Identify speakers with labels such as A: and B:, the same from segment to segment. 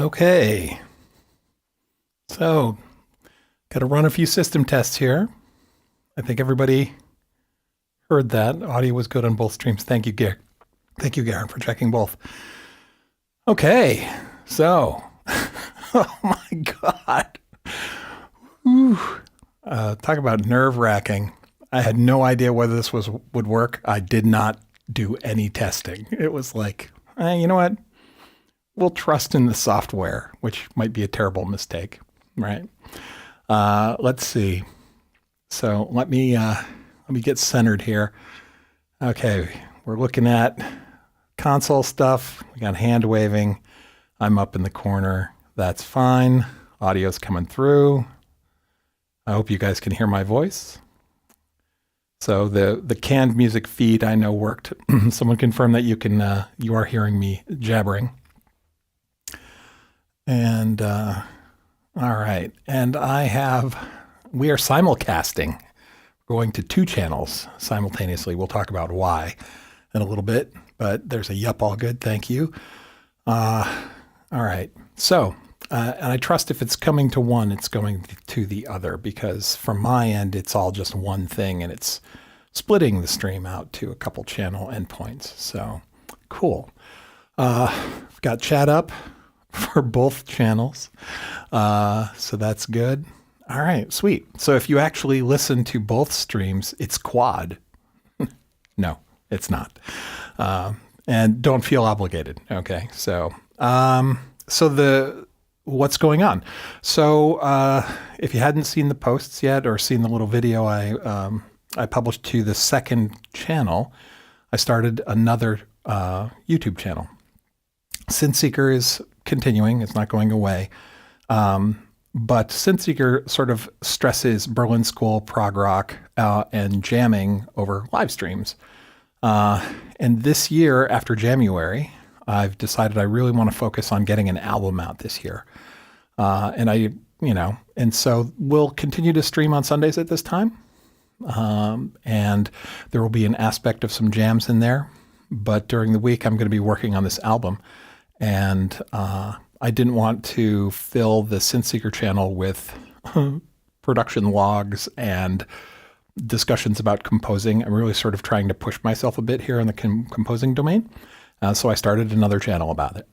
A: Okay, so got to run a few system tests here. I think everybody heard that. Audio was good on both streams. Thank you, Garen. Thank you, Garen, for checking both. Okay, so, oh my God. Talk about nerve-wracking. I had no idea whether this would work. I did not do any testing. It was like, you know what? We'll trust in the software, which might be a terrible mistake, right? Let's see. So let me get centered here. Okay, we're looking at console stuff. We got hand waving. I'm up in the corner. That's fine. Audio's coming through. I hope you guys can hear my voice. So the canned music feed I know worked. Someone confirmed that you are hearing me jabbering. And all right, and we are simulcasting, going to 2 channels simultaneously. We'll talk about why in a little bit, but there's a yup, all good, thank you. All right, so, and I trust if it's coming to one, it's going to the other, because from my end, it's all just one thing, and it's splitting the stream out to a couple channel endpoints, so cool. I've got chat up for both channels. So that's good. All right, sweet. So if you actually listen to both streams, it's quad. No, it's not. And don't feel obligated. Okay. So, what's going on? So, if you hadn't seen the posts yet or seen the little video I published to the second channel, I started another, YouTube channel. Synth Seeker is continuing. It's not going away. But Synth Seeker sort of stresses Berlin School, prog rock, and jamming over live streams. And this year, after January, I've decided I really want to focus on getting an album out this year. And so we'll continue to stream on Sundays at this time. And there will be an aspect of some jams in there. But during the week, I'm going to be working on this album. And I didn't want to fill the Synth Seeker channel with production logs and discussions about composing. I'm really sort of trying to push myself a bit here in the composing domain. So I started another channel about it.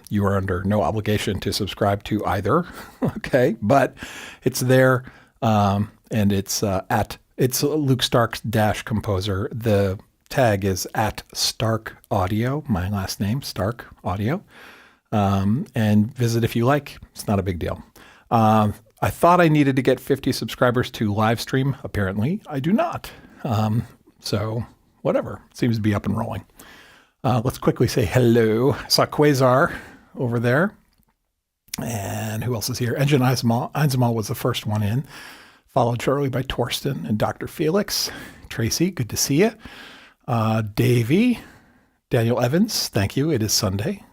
A: You are under no obligation to subscribe to either, okay? But it's there, and it's Luke Stark's -composer. The tag is @Stark Audio, my last name, Stark Audio. And visit if you like. It's not a big deal. I thought I needed to get 50 subscribers to live stream. Apparently, I do not. So whatever. Seems to be up and rolling. Let's quickly say hello. I saw Quasar over there. And who else is here? Engine Einzelmal was the first one in. Followed shortly by Torsten and Dr. Felix. Tracy, good to see you. Davey, Daniel Evans, thank you. It is Sunday.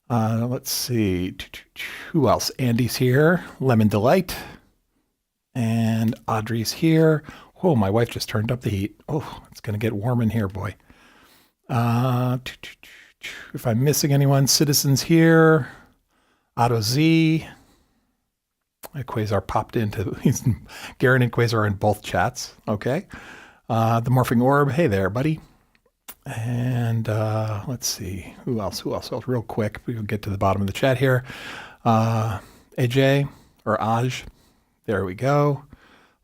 A: Let's see. Who else? Andy's here. Lemon Delight. And Audrey's here. Whoa, my wife just turned up the heat. Oh, it's going to get warm in here, boy. If I'm missing anyone, Citizen's here. Otto Z. Quasar popped into, Garen and Quasar are in both chats. Okay. The Morphing Orb. Hey there, buddy. And let's see. Who else? Real quick. We'll get to the bottom of the chat here. AJ or Aj. There we go.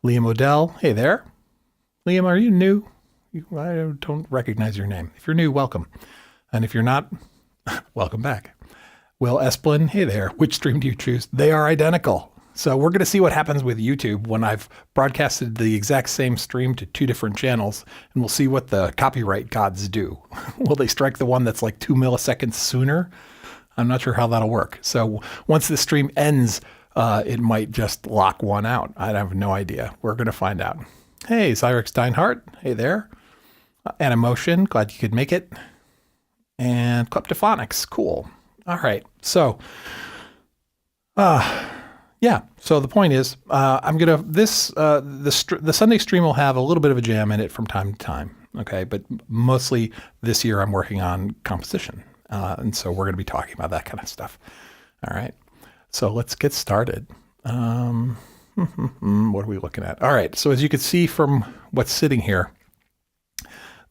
A: Liam Odell. Hey there. Liam, are you new? I don't recognize your name. If you're new, welcome. And if you're not, welcome back. Will Esplin. Hey there. Which stream do you choose? They are identical. So we're going to see what happens with YouTube when I've broadcasted the exact same stream to 2 different channels, and we'll see what the copyright gods do. Will they strike the one that's like 2 milliseconds sooner? I'm not sure how that'll work. So once the stream ends, it might just lock one out. I have no idea. We're going to find out. Hey, Cyrix Steinhardt. Hey there. Animotion. Glad you could make it. And Kleptophonics. Cool. All right. So, yeah. So the point is, I'm gonna the Sunday stream will have a little bit of a jam in it from time to time. Okay, but mostly this year I'm working on composition, and so we're going to be talking about that kind of stuff. All right, so let's get started. What are we looking at? All right, so as you can see from what's sitting here,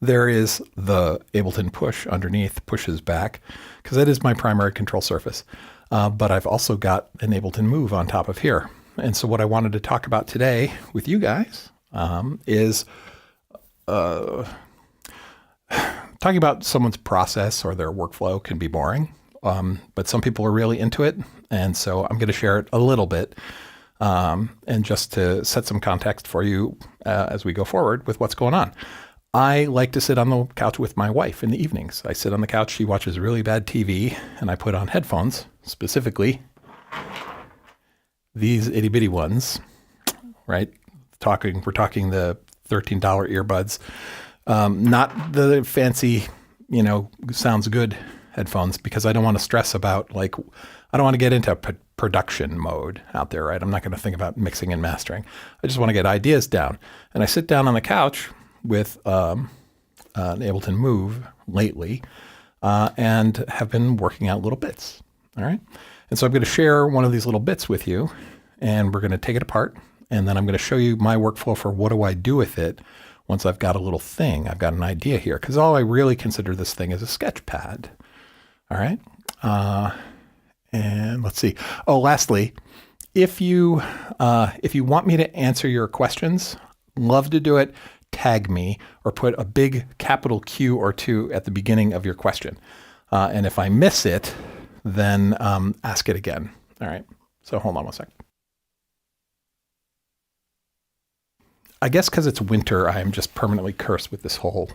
A: there is the Ableton push underneath, pushes back, because that is my primary control surface. But I've also got an Ableton Move on top of here. And so what I wanted to talk about today with you guys is talking about someone's process or their workflow can be boring, but some people are really into it. And so I'm going to share it a little bit and just to set some context for you as we go forward with what's going on. I like to sit on the couch with my wife in the evenings. I sit on the couch, she watches really bad TV, and I put on headphones, specifically these itty bitty ones, right? We're talking the $13 earbuds, not the fancy, sounds good headphones, because I don't want to stress about I don't want to get into production mode out there, right? I'm not going to think about mixing and mastering. I just want to get ideas down. And I sit down on the couch with an Ableton Move lately and have been working out little bits, all right? And so I'm going to share one of these little bits with you, and we're going to take it apart, and then I'm going to show you my workflow for what do I do with it once I've got a little thing. I've got an idea here, because all I really consider this thing is a sketch pad, all right? And let's see. Oh, lastly, if you want me to answer your questions, love to do it. Tag me or put a big capital Q or two at the beginning of your question. And if I miss it, then ask it again. All right. So hold on one second. I guess because it's winter, I am just permanently cursed with this whole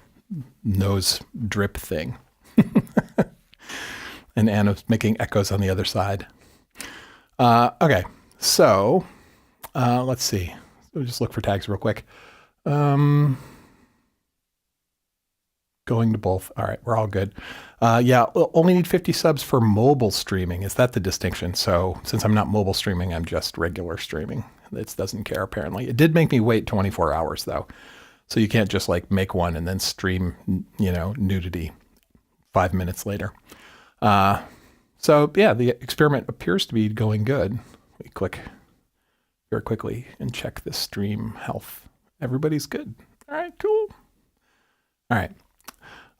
A: nose drip thing. And Anna's making echoes on the other side. Okay. So let's see. Let me just look for tags real quick. Going to both. All right, we're all good. Yeah, only need 50 subs for mobile streaming. Is that the distinction? So since I'm not mobile streaming, I'm just regular streaming. It doesn't care, apparently. It did make me wait 24 hours, though. So you can't just make one and then stream, nudity 5 minutes later. So yeah, the experiment appears to be going good. We click very quickly and check the stream health. Everybody's good. All right, cool. All right,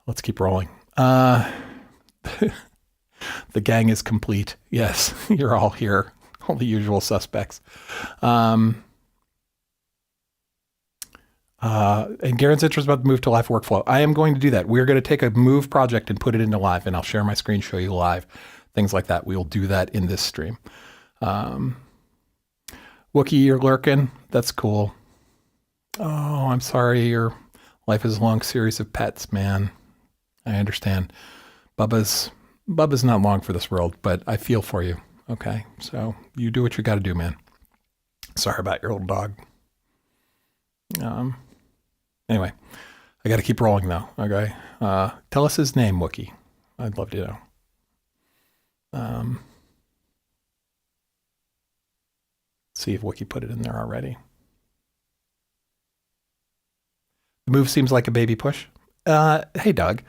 A: let's keep rolling. The gang is complete. Yes, you're all here. All the usual suspects. And Garen's interest about the Move to Live workflow. I am going to do that. We're going to take a Move project and put it into Live, and I'll share my screen, show you live, things like that. We will do that in this stream. Wookie, you're lurking. That's cool. Oh, I'm sorry. Your life is a long series of pets, man. I understand. Bubba's not long for this world, but I feel for you. Okay, so you do what you got to do, man. Sorry about your little dog. Anyway, I got to keep rolling though. Okay, tell us his name, Wookie. I'd love to know. See if Wookie put it in there already. The Move seems like a baby push. Hey, Doug.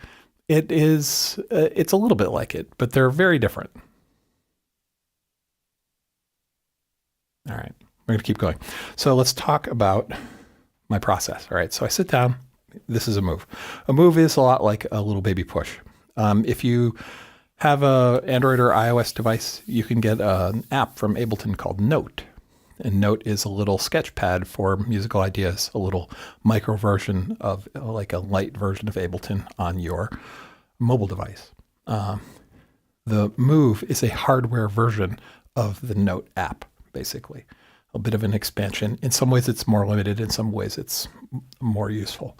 A: It is. It's a little bit like it, but they're very different. All right, we're going to keep going. So let's talk about my process. All right, so I sit down. This is a Move. A Move is a lot like a little baby push. If you have a Android or iOS device, you can get an app from Ableton called Note. And Note is a little sketch pad for musical ideas, a little micro version of a light version of Ableton on your mobile device. The Move is a hardware version of the Note app, basically. A bit of an expansion. In some ways it's more limited, in some ways it's more useful.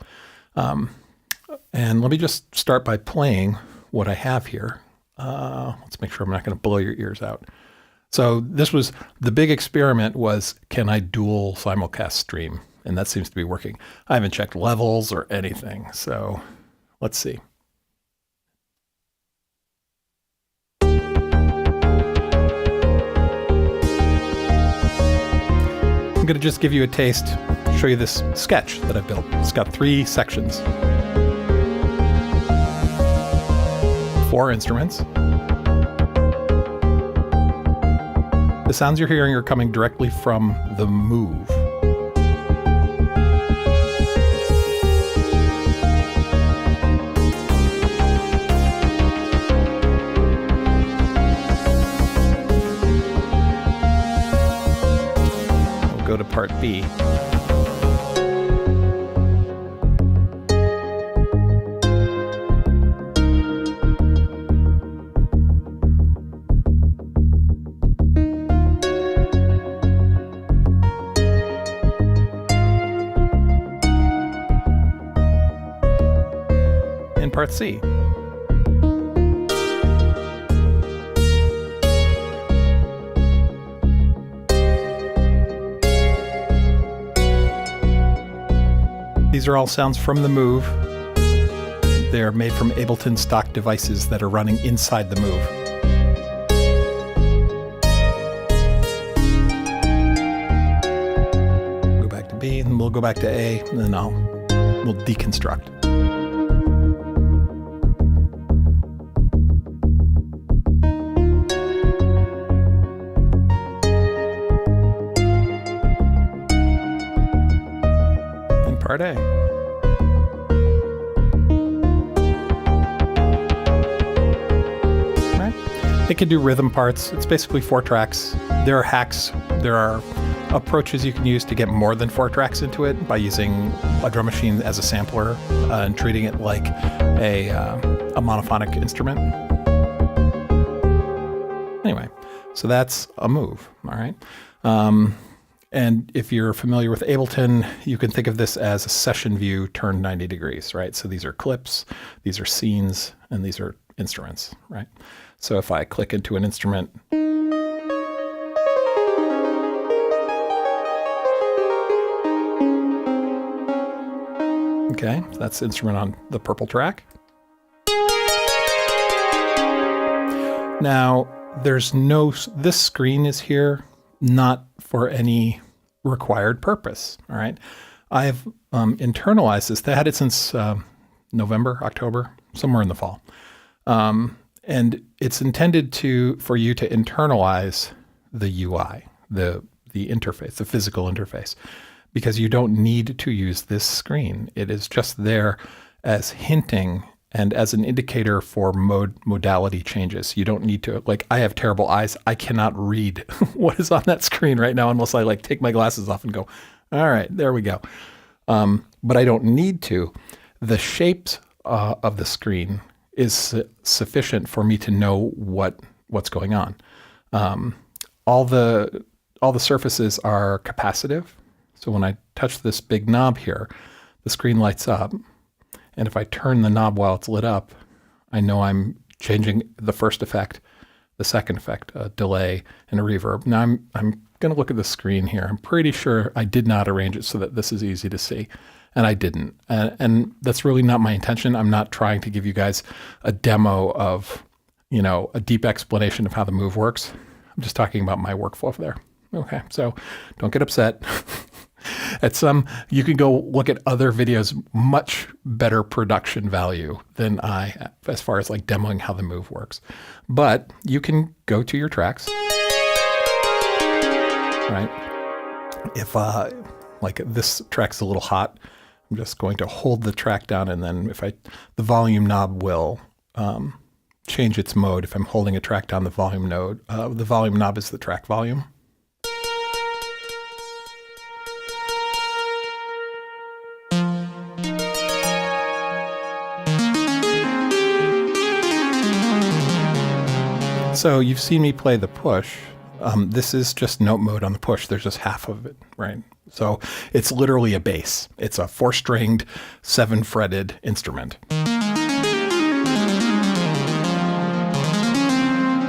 A: And let me just start by playing what I have here. Let's make sure I'm not going to blow your ears out. So this was, the big experiment was, can I dual simulcast stream? And that seems to be working. I haven't checked levels or anything. So let's see. I'm going to just give you a taste, show you this sketch that I've built. It's got 3 sections. 4 instruments. The sounds you're hearing are coming directly from the Move. We'll go to part B. Part C. These are all sounds from the Move. They're made from Ableton stock devices that are running inside the Move. Go back to B, and we'll go back to A, and then we'll deconstruct. Part A. Right. It can do rhythm parts. It's basically 4 tracks. There are hacks. There are approaches you can use to get more than 4 tracks into it by using a drum machine as a sampler and treating it like a monophonic instrument. Anyway, so that's a Move. All right. And if you're familiar with Ableton, you can think of this as a session view turned 90 degrees, right? So these are clips, these are scenes, and these are instruments, right? So if I click into an instrument, okay, that's the instrument on the purple track. Now, this screen is here not for any required purpose, all right? I've internalized this. They had it since November, October, somewhere in the fall. And it's intended for you to internalize the UI, the interface, the physical interface, because you don't need to use this screen. It is just there as hinting and as an indicator for modality changes. You don't need to, like, I have terrible eyes. I cannot read what is on that screen right now unless I take my glasses off and go, all right, there we go. But I don't need to. The shapes of the screen is sufficient for me to know what's going on. All the surfaces are capacitive. So when I touch this big knob here, the screen lights up. And if I turn the knob while it's lit up, I know I'm changing the first effect, the second effect, a delay and a reverb. Now I'm going to look at the screen here. I'm pretty sure I did not arrange it so that this is easy to see, and I didn't. And that's really not my intention. I'm not trying to give you guys a demo of, a deep explanation of how the Move works. I'm just talking about my workflow there. Okay, so don't get upset. You can go look at other videos, much better production value than I, as far as demoing how the Move works. But you can go to your tracks, right? If this track's a little hot, I'm just going to hold the track down, and then the volume knob will change its mode. If I'm holding a track down, the volume knob is the track volume. So you've seen me play the push. This is just note mode on the push. There's just half of it, right? So it's literally a bass. It's a 4-stringed, 7-fretted instrument.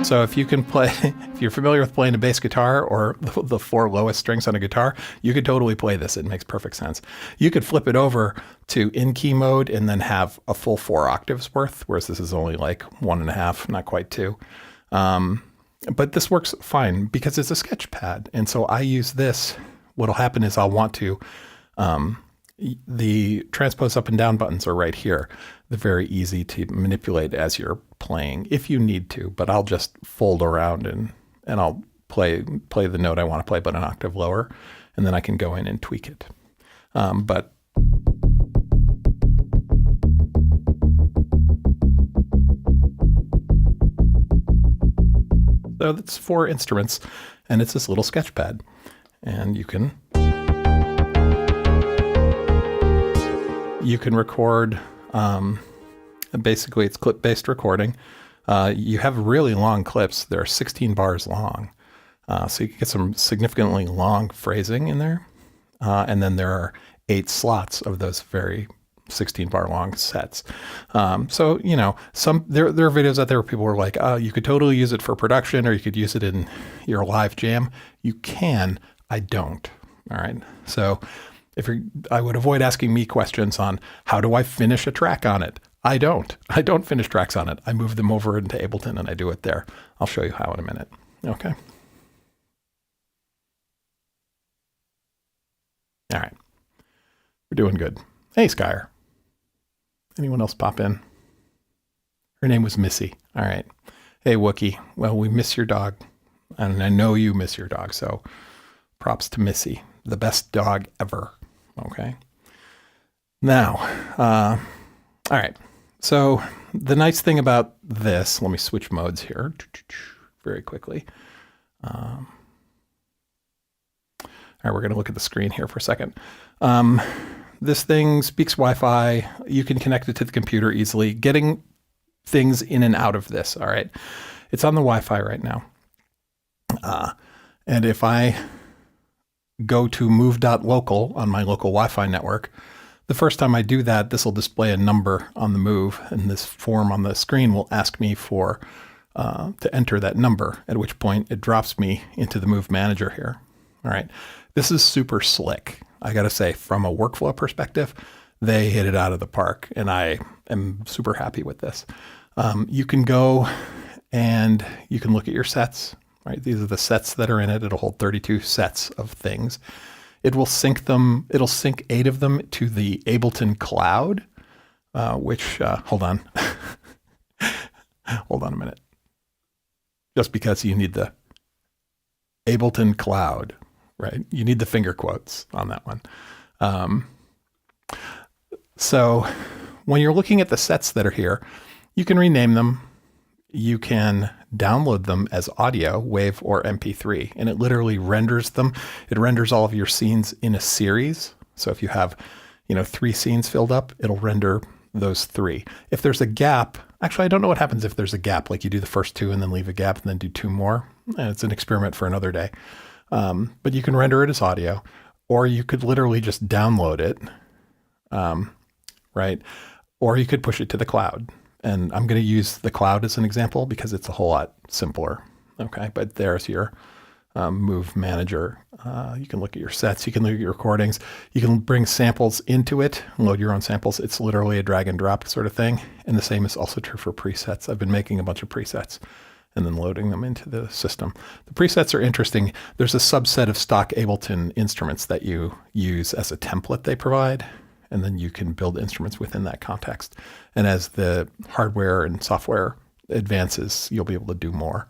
A: So if you're familiar with playing a bass guitar or the 4 lowest strings on a guitar, you could totally play this. It makes perfect sense. You could flip it over to in-key mode and then have a full 4 octaves worth, whereas this is only 1.5, not quite 2. But this works fine because it's a sketch pad. And so I use this. What'll happen is I'll want to, the transpose up and down buttons are right here. They're very easy to manipulate as you're playing if you need to, but I'll just fold around and I'll play the note I want to play, but an octave lower, and then I can go in and tweak it. But so that's 4 instruments, and it's this little sketch pad, and you can record. Basically, it's clip-based recording. You have really long clips. They're 16 bars long, so you can get some significantly long phrasing in there. And then there are 8 slots of those very 16-bar long sets. So, you know, there are videos out there where people are like, oh, you could totally use it for production, or you could use it in your live jam. You can. I don't. All right. So I would avoid asking me questions on how do I finish a track on it. I don't finish tracks on it. I move them over into Ableton and I do it there. I'll show you how in a minute. Okay. All right. We're doing good. Hey, Skyer. Anyone else pop in? Her name was Missy. All right. Hey, Wookie. Well, we miss your dog. And I know you miss your dog. So props to Missy. The best dog ever. Okay. Now, all right. So the nice thing about this, let me switch modes here very quickly. All right, we're going to look at the screen here for a second. This thing speaks Wi-Fi. You can connect it to the computer easily. Getting things in and out of this, all right? It's on the Wi-Fi right now. And if I go to move.local on my local Wi-Fi network, the first time I do that, this will display a number on the Move, and this form on the screen will ask me for to enter that number, at which point it drops me into the Move Manager here. All right. This is super slick. I got to say, from a workflow perspective, they hit it out of the park, and I am super happy with this. You can go and you can look at your sets, right? These are the sets that are in it. It'll hold 32 sets of things. It will sync them. It'll sync 8 of them to the Ableton cloud, which, hold on. Hold on a minute. Just because you need the Ableton cloud, right? You need the finger quotes on that one. So when you're looking at the sets that are here, you can rename them. You can download them as audio, WAV, or MP3, and it literally renders them. It renders all of your scenes in a series. So if you have, 3 scenes filled up, it'll render those 3. If there's a gap, actually, I don't know what happens if there's a gap, like you do the first 2 and then leave a gap and then do 2 more. And it's an experiment for another day. But you can render it as audio, or you could literally just download it, right? Or you could push it to the cloud. And I'm going to use the cloud as an example because it's a whole lot simpler. Okay, but there's your Move Manager. You can look at your sets. You can look at your recordings. You can bring samples into it, load your own samples. It's literally a drag and drop sort of thing. And the same is also true for presets. I've been making a bunch of presets and then loading them into the system. The presets are interesting. There's a subset of stock Ableton instruments that you use as a template they provide, and then you can build instruments within that context. And as the hardware and software advances, you'll be able to do more.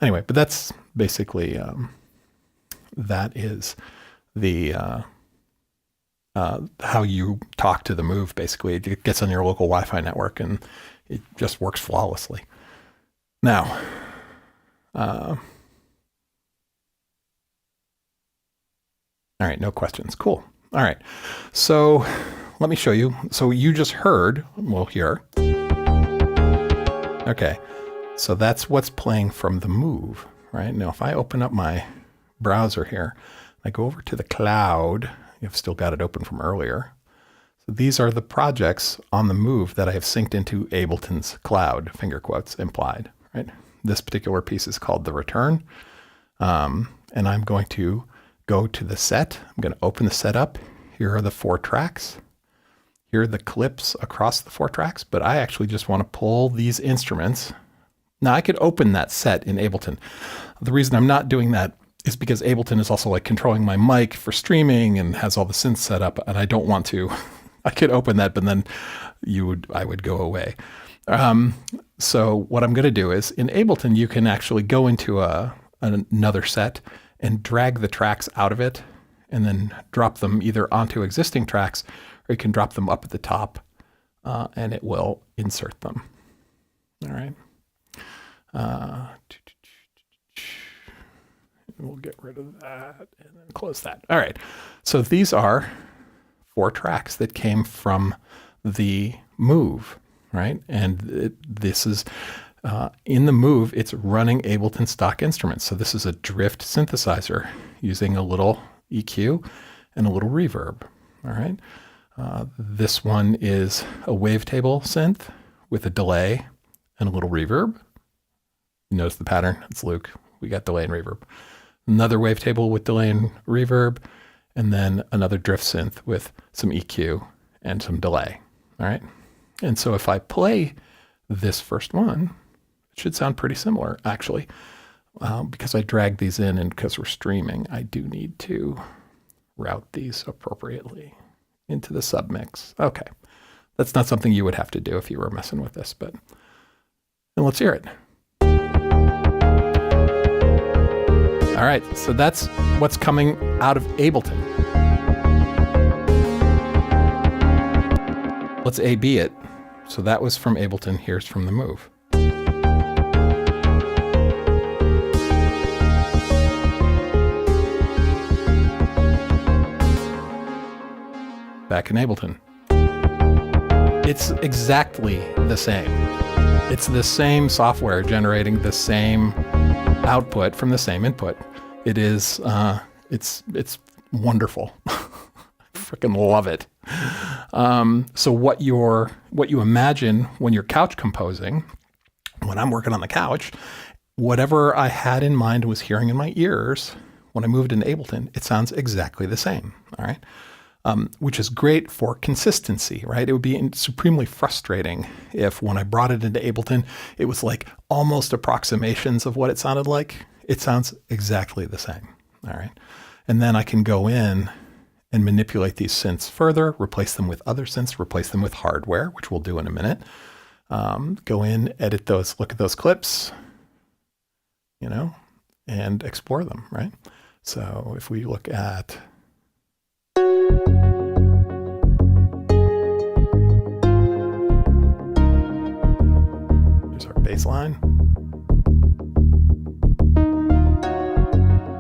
A: Anyway, but that's basically, that is the how you talk to the Move, basically. It gets on your local Wi-Fi network, and it just works flawlessly. Now, all right, no questions. Cool. All right, so let me show you. So you just heard, well, here. Okay, so that's what's playing from the Move, right? Now, if I open up my browser here, I go over to the cloud. You've still got it open from earlier. So these are the projects on the Move that I have synced into Ableton's cloud, finger quotes implied, right? This particular piece is called The Return. And I'm going to go to the set. I'm going to open the set up. Here are the 4 tracks. Here are the clips across the 4 tracks, but I actually just want to pull these instruments. Now I could open that set in Ableton. The reason I'm not doing that is because Ableton is also like controlling my mic for streaming and has all the synths set up, and I don't want to. I could open that, but then I would go away. So what I'm going to do is in Ableton, you can actually go into a another set and drag the tracks out of it and then drop them either onto existing tracks, or you can drop them up at the top and it will insert them. All right. We'll get rid of that and then close that. All right. So these are 4 tracks that came from the Move, right? And this is in the Move, it's running Ableton stock instruments. So this is a drift synthesizer using a little EQ and a little reverb. All right. This one is a wavetable synth with a delay and a little reverb. You notice the pattern? It's Luke. We got delay and reverb. Another wavetable with delay and reverb, and then another drift synth with some EQ and some delay. All right. And so if I play this first one, it should sound pretty similar, actually. Because I dragged these in and because we're streaming, I do need to route these appropriately into the submix. Okay. That's not something you would have to do if you were messing with this, but let's hear it. All right, so that's what's coming out of Ableton. Let's A/B it. So that was from Ableton, here's from the Move. Back in Ableton. It's exactly the same. It's the same software generating the same output from the same input. It is, it's wonderful. I freaking love it. So what you imagine when you're couch composing, when I'm working on the couch, whatever I had in mind was hearing in my ears, when I moved into Ableton, it sounds exactly the same. All right. Which is great for consistency, right? It would be supremely frustrating if when I brought it into Ableton, it was like almost approximations of what it sounded like. It sounds exactly the same, all right? And then I can go in and manipulate these synths further, replace them with other synths, replace them with hardware, which we'll do in a minute. Go in, edit those, look at those clips, and explore them, right? So if we look at... Here's our bass line.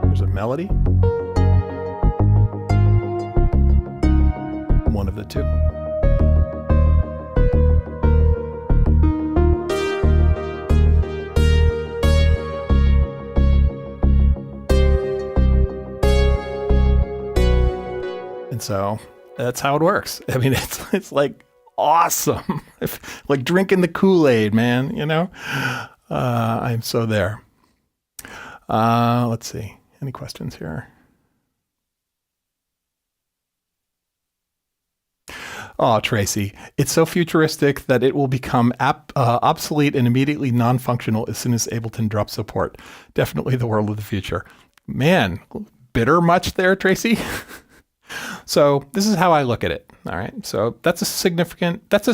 A: There's a melody. One of the two. And so that's how it works. I mean, it's like awesome. Like drinking the Kool-Aid, man, I'm so there. Let's see. Any questions here? Oh, Tracy, it's so futuristic that it will become obsolete and immediately non-functional as soon as Ableton drops support. Definitely the world of the future. Man, bitter much there, Tracy? So this is how I look at it. All right. So that's a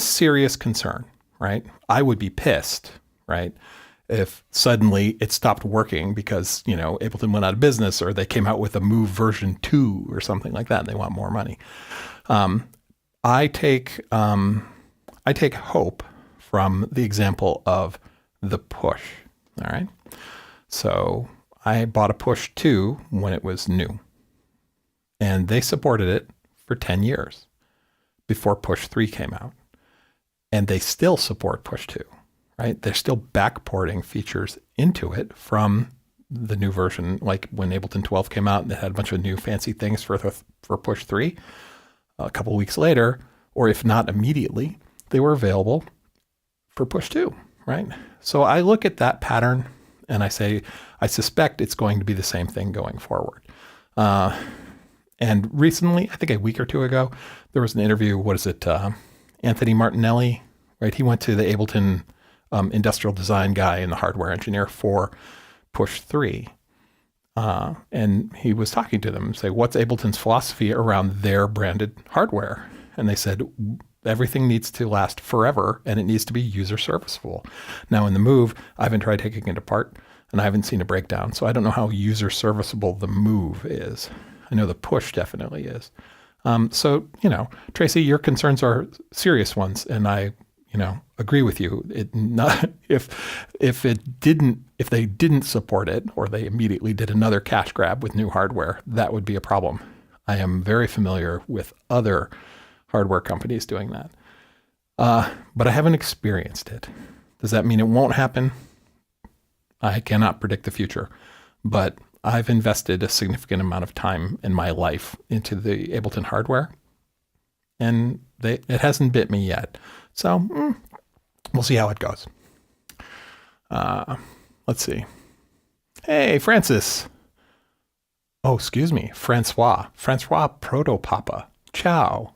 A: serious concern, right? I would be pissed, right? If suddenly it stopped working because, Ableton went out of business or they came out with a Move version 2 or something like that and they want more money. I take hope from the example of the Push. All right. So I bought a Push 2 when it was new. And they supported it for 10 years before Push 3 came out. And they still support Push 2, right? They're still backporting features into it from the new version, like when Ableton 12 came out and it had a bunch of new fancy things for Push 3. A couple of weeks later, or if not immediately, they were available for Push 2, right? So I look at that pattern and I say, I suspect it's going to be the same thing going forward. And recently, I think a week or two ago, there was an interview, Anthony Martinelli, right? He went to the Ableton industrial design guy and the hardware engineer for Push 3. And he was talking to them and say, what's Ableton's philosophy around their branded hardware? And they said, everything needs to last forever and it needs to be user serviceable. Now in the Move, I haven't tried taking it apart. and I haven't seen a breakdown. So I don't know how user serviceable the move is. I know the push definitely is. So, Tracy, your concerns are serious ones, and I, agree with you. If they didn't support it, or they immediately did another cash grab with new hardware, that would be a problem. I am very familiar with other hardware companies doing that, but I haven't experienced it. Does that mean it won't happen? I cannot predict the future, but I've invested a significant amount of time in my life into the Ableton hardware, and it hasn't bit me yet. So we'll see how it goes. Let's see. Hey, Francis. Oh, excuse me, Francois Proto-Papa. Ciao.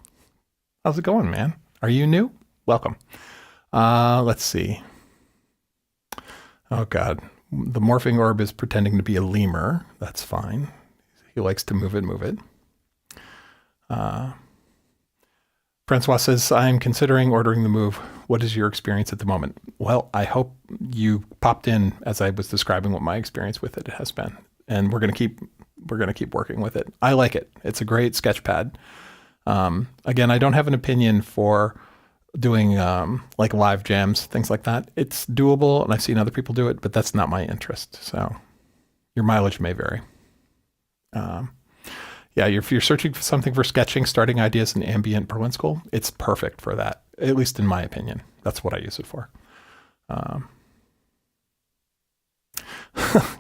A: How's it going, man? Are you new? Welcome. Let's see. Oh, God. The morphing orb is pretending to be a lemur. That's fine. He likes to move it. Francois says, I'm considering ordering the move. What is your experience at the moment? Well, I hope you popped in as I was describing what my experience with it has been. And we're going to keep working with it. I like it. It's a great sketch pad. Again, I don't have an opinion for doing like live jams, things like that. It's doable, and I've seen other people do it, but that's not my interest. So your mileage may vary. If you're searching for something for sketching, starting ideas in ambient Berlin School, it's perfect for that, at least in my opinion. That's what I use it for.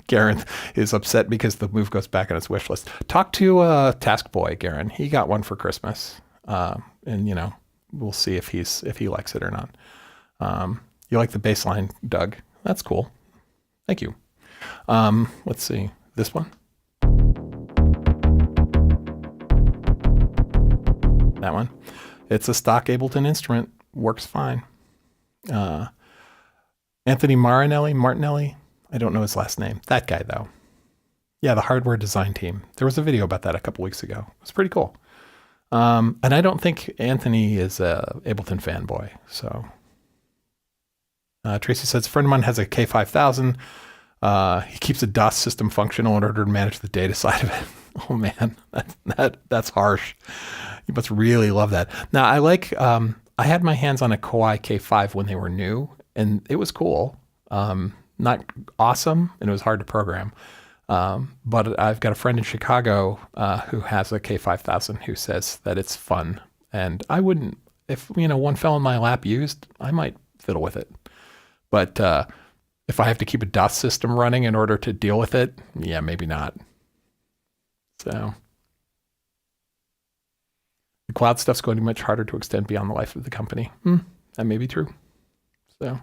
A: Garen is upset because the move goes back on his wish list. Talk to Task Boy, Garen. He got one for Christmas, and we'll see if he likes it or not. You like the bass line, Doug? That's cool. Thank you. Let's see. This one? That one? It's a stock Ableton instrument. Works fine. Anthony Martinelli? I don't know his last name. That guy, though. Yeah, the hardware design team. There was a video about that a couple weeks ago. It was pretty cool. And I don't think Anthony is a Ableton fanboy. So Tracy says, a friend of mine has a K5000. He keeps a DOS system functional in order to manage the data side of it. Oh man, that's harsh. You must really love that. Now I had my hands on a Kawai K5 when they were new, and it was cool. Not awesome, and it was hard to program. But I've got a friend in Chicago who has a K5000 who says that it's fun. And I wouldn't, if one fell in my lap used, I might fiddle with it. But if I have to keep a DOS system running in order to deal with it, yeah, maybe not. So the cloud stuff's going to be much harder to extend beyond the life of the company. That may be true. So, well,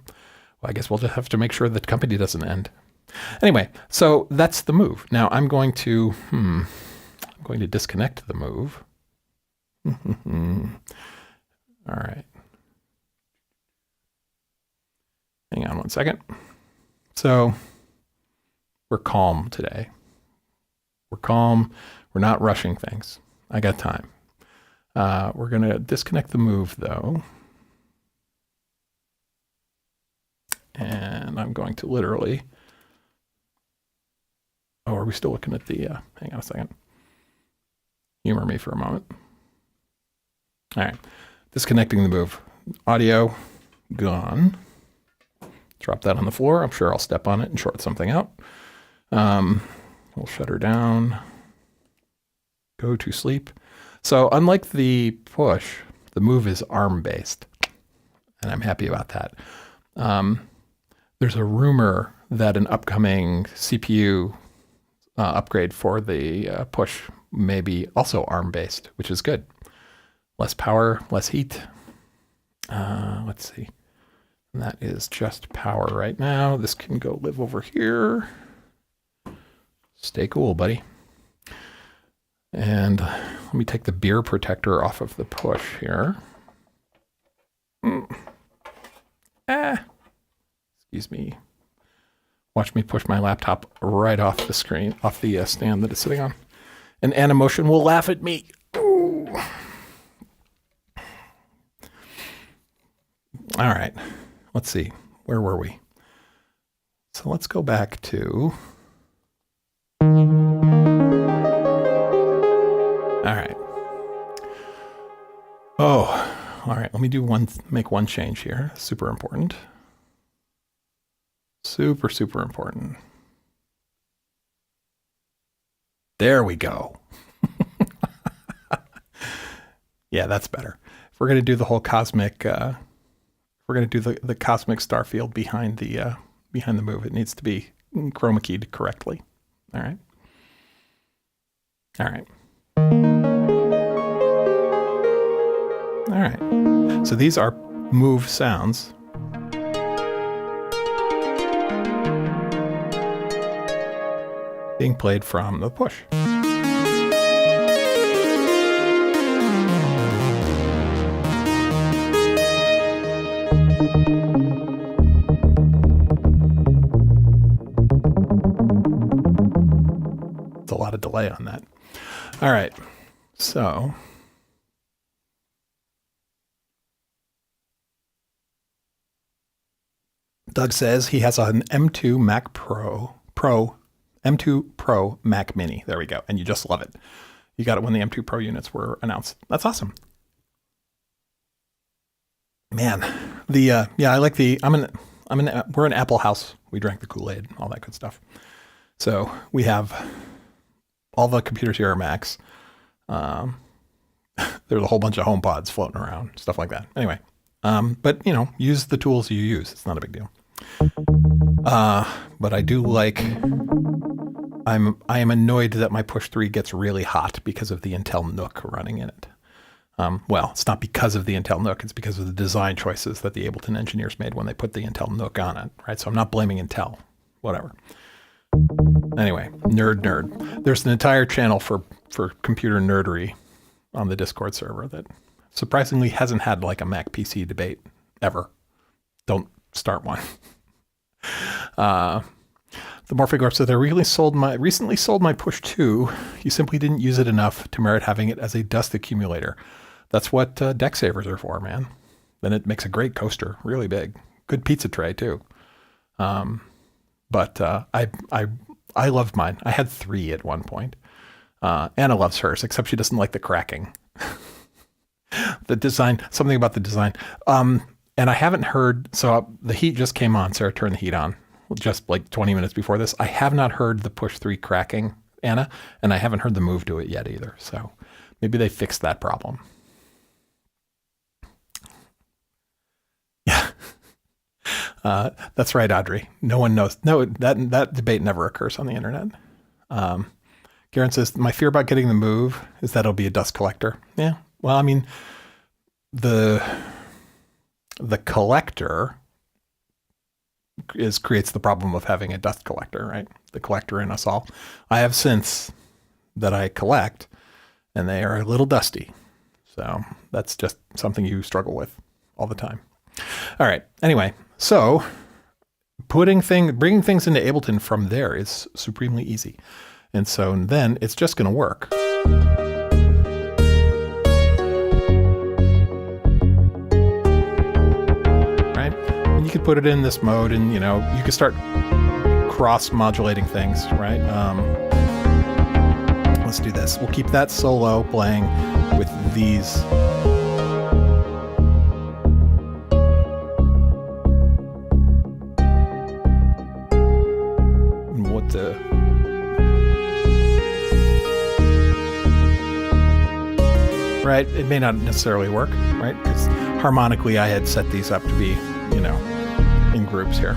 A: I guess we'll just have to make sure that the company doesn't end. Anyway, so that's the move. Now I'm going to disconnect the move. All right. Hang on one second. So we're calm today. We're calm. We're not rushing things. I got time. We're going to disconnect the move, though. And I'm going to literally... Oh, are we still looking at the... hang on a second. Humor me for a moment. All right. Disconnecting the move. Audio gone. Drop that on the floor. I'm sure I'll step on it and short something out. We'll shut her down. Go to sleep. So unlike the push, the move is ARM-based. And I'm happy about that. There's a rumor that an upcoming CPU upgrade for the push may be also ARM-based, which is good. Less power, less heat. Let's see. And that is just power right now. This can go live over here. Stay cool, buddy. And let me take the beer protector off of the push here. Excuse me. Watch me push my laptop right off the screen, off the stand that it's sitting on. And Animotion will laugh at me. Ooh. All right. Let's see. Where were we? So let's go back to. All right. Oh, all right. Let me make one change here. Super important. Super, super important. There we go. Yeah, that's better. If we're going to do the whole cosmic, we're going to do the cosmic star field behind the move. It needs to be chroma keyed correctly. All right. All right. All right. So these are move sounds. Being played from the push. It's a lot of delay on that. All right, so Doug says he has an M2 Mac M2 Pro Mac Mini. There we go. And you just love it. You got it when the M2 Pro units were announced. That's awesome. Man, I like we're an Apple house. We drank the Kool-Aid, all that good stuff. So we have all the computers here are Macs. There's a whole bunch of HomePods floating around, stuff like that. Anyway, but use the tools you use. It's not a big deal. But I do like. I am annoyed that my Push 3 gets really hot because of the Intel NUC running in it. Well, it's not because of the Intel NUC. It's because of the design choices that the Ableton engineers made when they put the Intel NUC on it, right? So I'm not blaming Intel, whatever. Anyway, nerd. There's an entire channel for computer nerdery on the Discord server that surprisingly hasn't had like a Mac PC debate ever. Don't start one. The Morphigorp said, I recently sold my Push 2. You simply didn't use it enough to merit having it as a dust accumulator. That's what deck savers are for, man. Then it makes a great coaster, really big. Good pizza tray, too. But I loved mine. I had 3 at one point. Anna loves hers, except she doesn't like the cracking. The design, something about the design. And I haven't heard, so the heat just came on. Sarah turned the heat on just like 20 minutes before this. I have not heard the Push 3 cracking, Anna, and I haven't heard the Move do it yet either. So maybe they fixed that problem. Yeah. That's right, Audrey. No one knows. No, that debate never occurs on the internet. Garen says, my fear about getting the Move is that it'll be a dust collector. Yeah. Well, I mean, the collector creates the problem of having a dust collector, right? The collector in us all. I have synths that I collect, and they are a little dusty. So that's just something you struggle with all the time. All right. Anyway, so bringing things into Ableton from there is supremely easy. And so then it's just going to work. You could put it in this mode and, you could start cross-modulating things, right? Let's do this. We'll keep that solo playing with these. Right? It may not necessarily work, right? Because harmonically I had set these up to be, in groups here.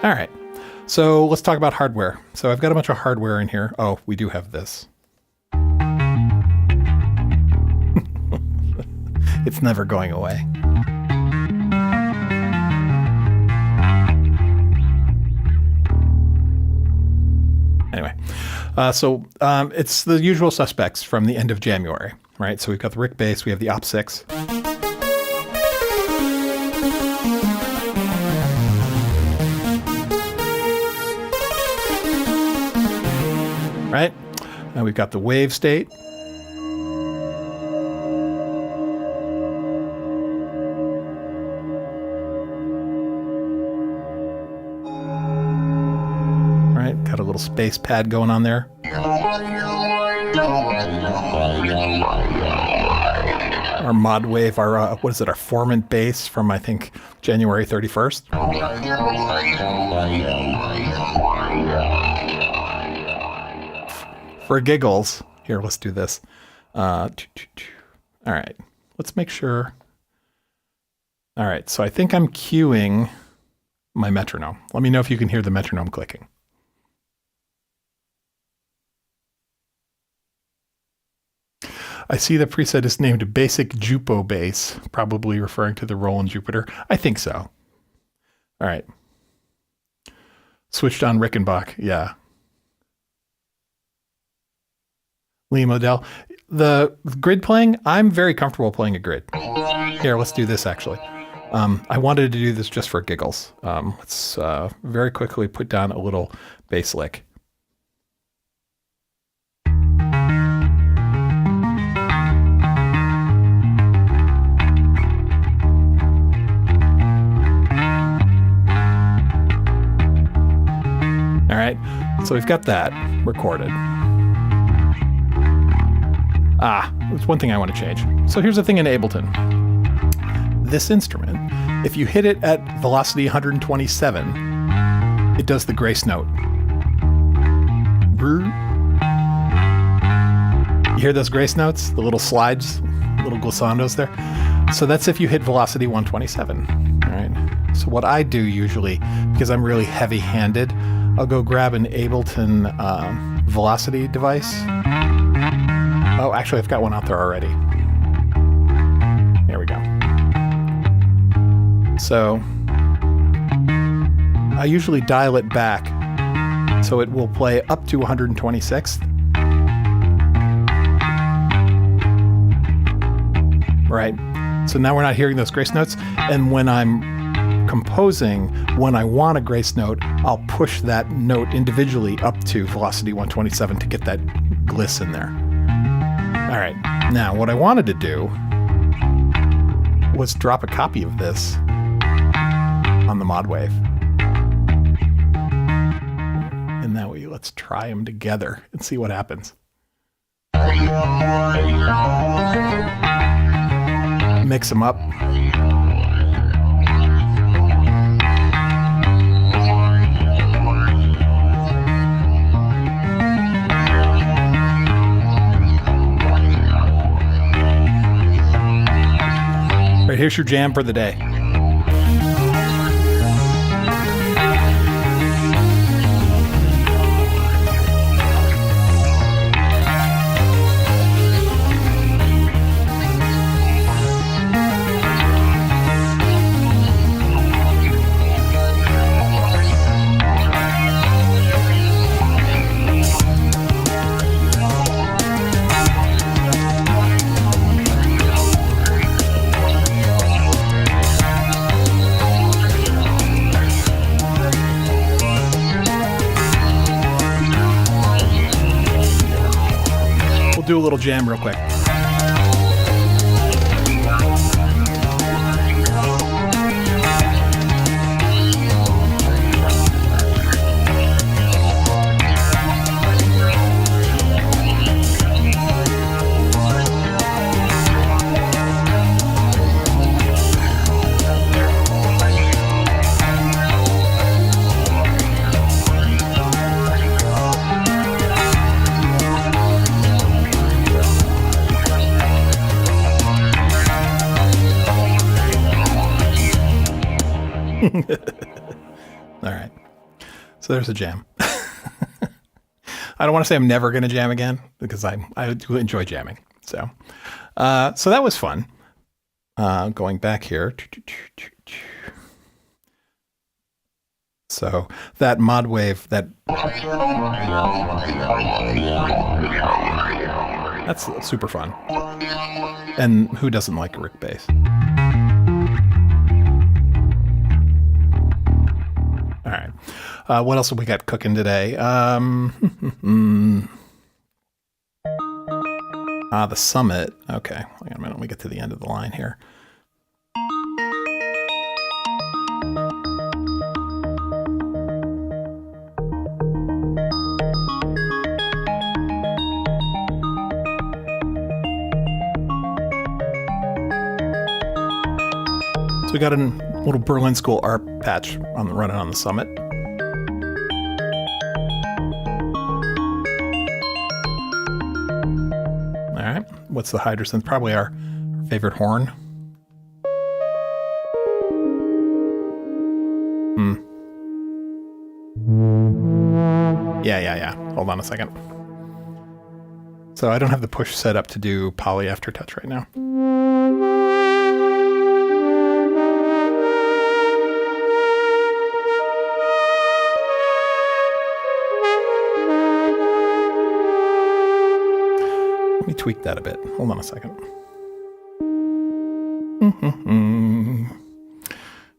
A: All right. So let's talk about hardware. So I've got a bunch of hardware in here. Oh, we do have this. It's never going away. Anyway, so it's the usual suspects from the end of January, right? So we've got the Rick bass, we have the Op6. Right? And we've got the wave state. right, got a little space pad going on there. Our mod wave, our what is it, our formant bass from, I think, January 31st. For giggles, here, let's do this. All right, let's make sure. All right, so I think I'm cueing my metronome. Let me know if you can hear the metronome clicking. I see the preset is named Basic Jupo Bass, probably referring to the Roland Jupiter. I think so. All right. Switched on Rickenbach, yeah. Lee Modell. The grid playing, I'm very comfortable playing a grid. Here, let's do this actually. I wanted to do this just for giggles. Let's very quickly put down a little bass lick. All right, so we've got that recorded. There's one thing I want to change. So here's the thing in Ableton. This instrument, if you hit it at velocity 127, it does the grace note. You hear those grace notes? The little slides, little glissandos there? So that's if you hit velocity 127, all right? So what I do usually, because I'm really heavy-handed, I'll go grab an Ableton velocity device. Oh, actually, I've got one out there already. There we go. So I usually dial it back so it will play up to 126th. Right. So now we're not hearing those grace notes. And when I'm composing, when I want a grace note, I'll push that note individually up to velocity 127 to get that gliss in there. All right, now what I wanted to do was drop a copy of this on the mod wave. And that way, let's try them together and see what happens. Mix them up. Right, here's your jam for the day. Do a little jam real quick. All right. So there's a jam. I don't want to say I'm never going to jam again because I do enjoy jamming. So that was fun. Going back here. So that mod wave, that's super fun. And who doesn't like a Rick bass? All right. What else have we got cooking today? The Summit. Okay. Hang on a minute. Let me get to the end of the line here. we got a little Berlin School art patch running on the Summit. All right, what's the Hydrosynth? Probably our favorite horn. Yeah. Hold on a second. So I don't have the push set up to do poly aftertouch right now. Let me tweak that a bit. Hold on a second.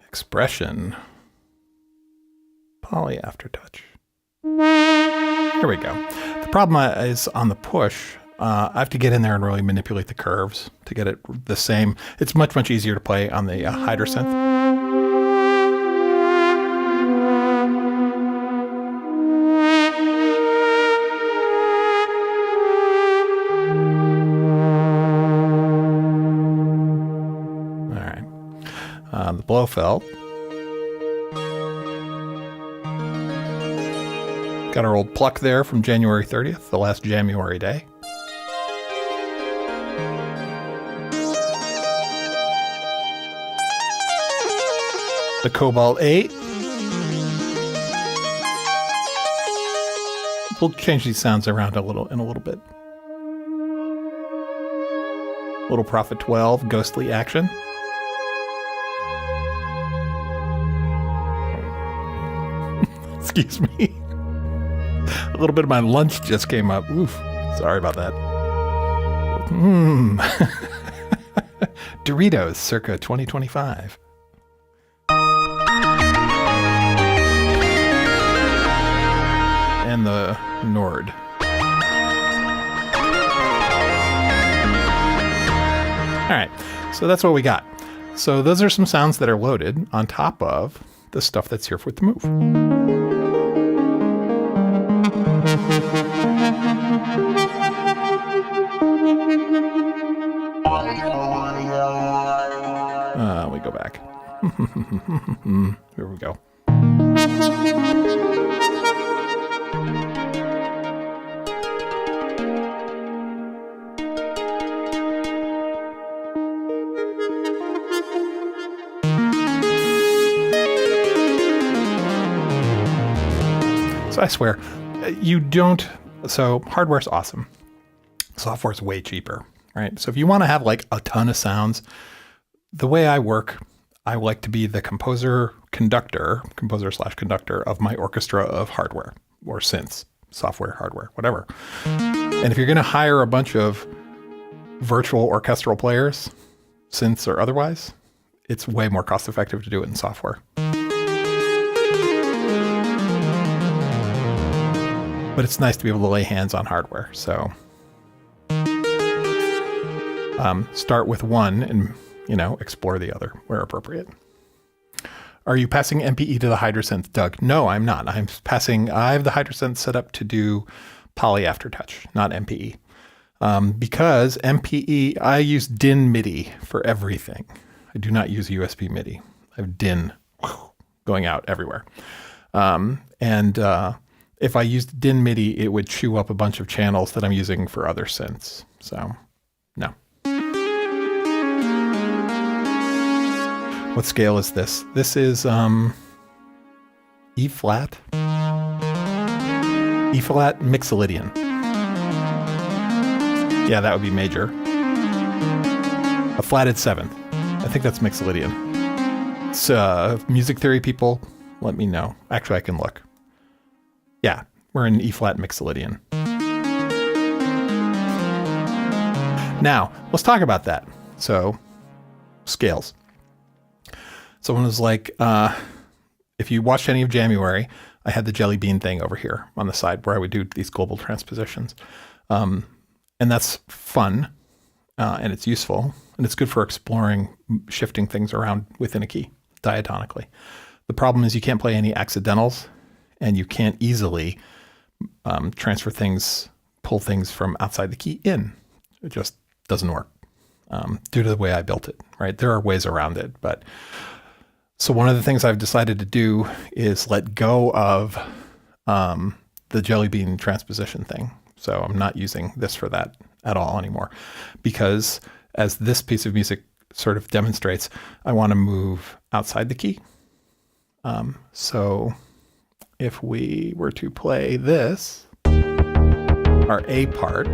A: Expression. Poly aftertouch. Here we go. The problem is on the push, I have to get in there and really manipulate the curves to get it the same. It's much, much easier to play on the Hydrosynth. All right. The Blofeld. Got our old pluck there from January 30th, the last January day. The Cobalt 8. We'll change these sounds around in a little bit. Little Prophet 12, Ghostly Action. Excuse me. A little bit of my lunch just came up. Oof. Sorry about that. Doritos, circa 2025. And the Nord. All right. So that's what we got. So those are some sounds that are loaded on top of the stuff that's here with the move. We go back. Here we go. So I swear, you don't. So hardware's awesome. Software's way cheaper, right? So if you want to have like a ton of sounds, the way I work, I like to be the composer / conductor of my orchestra of hardware or synths, software, hardware, whatever. And if you're going to hire a bunch of virtual orchestral players, synths or otherwise, it's way more cost effective to do it in software. But it's nice to be able to lay hands on hardware. So start with one and explore the other where appropriate. Are you passing MPE to the Hydrosynth, Doug? No, I'm not. I have the Hydrosynth set up to do poly aftertouch, not MPE. Because MPE, I use DIN MIDI for everything. I do not use USB MIDI. I have DIN going out everywhere. If I used DIN MIDI, it would chew up a bunch of channels that I'm using for other synths. So, no. What scale is this? This is E flat. E flat Mixolydian. Yeah, that would be major. A flatted seventh. I think that's Mixolydian. So, music theory people, let me know. Actually, I can look. Yeah, we're in E flat Mixolydian. Now, let's talk about that. So, scales. Someone was like, if you watched any of January, I had the Jelly Bean thing over here on the side where I would do these global transpositions. And that's fun, and it's useful, and it's good for exploring shifting things around within a key diatonically. The problem is you can't play any accidentals, and you can't easily transfer things, pull things from outside the key in. It just doesn't work. due to the way I built it, right? There are ways around it, but so one of the things I've decided to do is let go of the Jelly Bean transposition thing. So I'm not using this for that at all anymore, because as this piece of music sort of demonstrates, I want to move outside the key. So if we were to play this, our A part,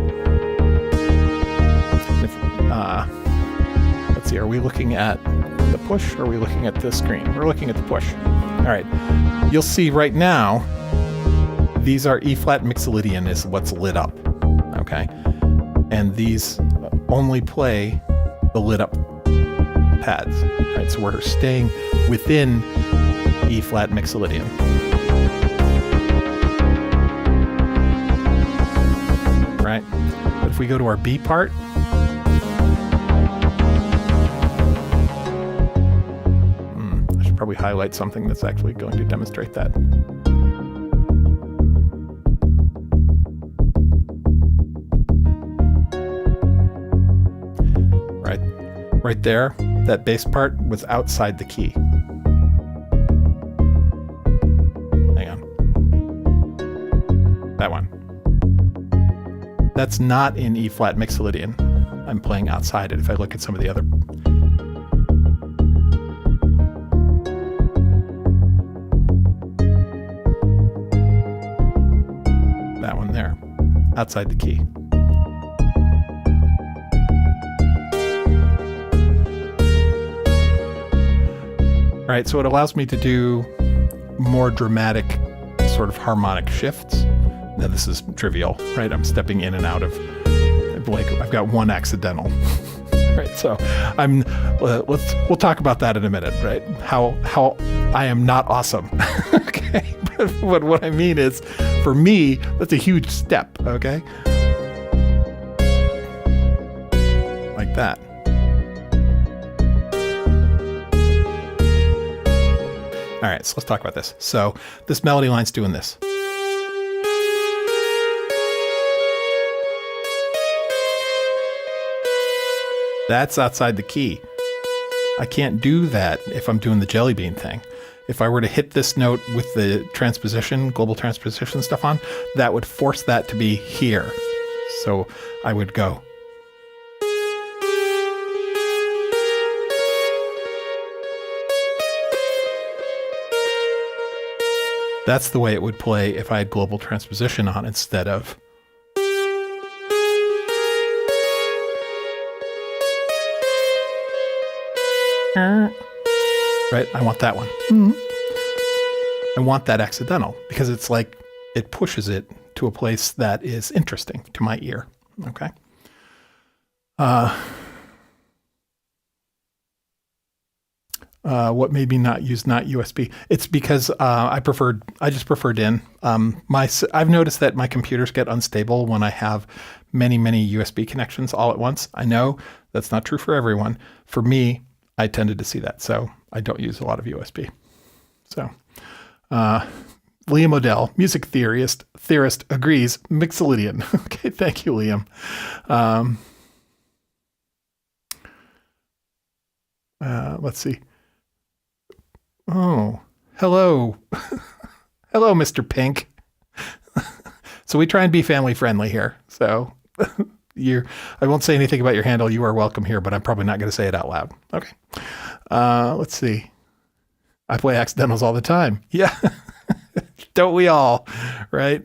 A: let's see, are we looking at the push or are we looking at the screen? We're looking at the push. All right. You'll see right now, these are E flat mixolydian is what's lit up. Okay. And these only play the lit up pads. Right. So we're staying within E flat mixolydian. Right. But if we go to our B part, I should probably highlight something that's actually going to demonstrate that. Right there, that bass part was outside the key. Hang on. That one. That's not in E flat mixolydian. I'm playing outside it. If I look at some of the other. That one there, outside the key. All right, so it allows me to do more dramatic sort of harmonic shifts. Now this is trivial, right? I'm stepping in and out of, like, I've got one accidental, right? So we'll talk about that in a minute, right? How I am not awesome, okay? But what I mean is, for me, that's a huge step, okay? Like that. All right, so let's talk about this. So this melody line's doing this. That's outside the key. I can't do that if I'm doing the Jelly Bean thing. If I were to hit this note with the transposition, global transposition stuff on, that would force that to be here. So I would go. That's the way it would play if I had global transposition on instead of. Right? I want that one. I want that accidental because it's like it pushes it to a place that is interesting to my ear. Okay. What made me not use not USB? It's because I just preferred in. I've noticed that my computers get unstable when I have many USB connections all at once. I know that's not true for everyone. For me, I tended to see that, so I don't use a lot of USB. So, Liam Odell, music theorist agrees. Mixolydian. Okay, thank you, Liam. Let's see. Oh, hello. Hello, Mr. Pink. So we try and be family friendly here. So I won't say anything about your handle. You are welcome here, but I'm probably not going to say it out loud. Okay. Let's see. I play accidentals all the time. Yeah. Don't we all? Right.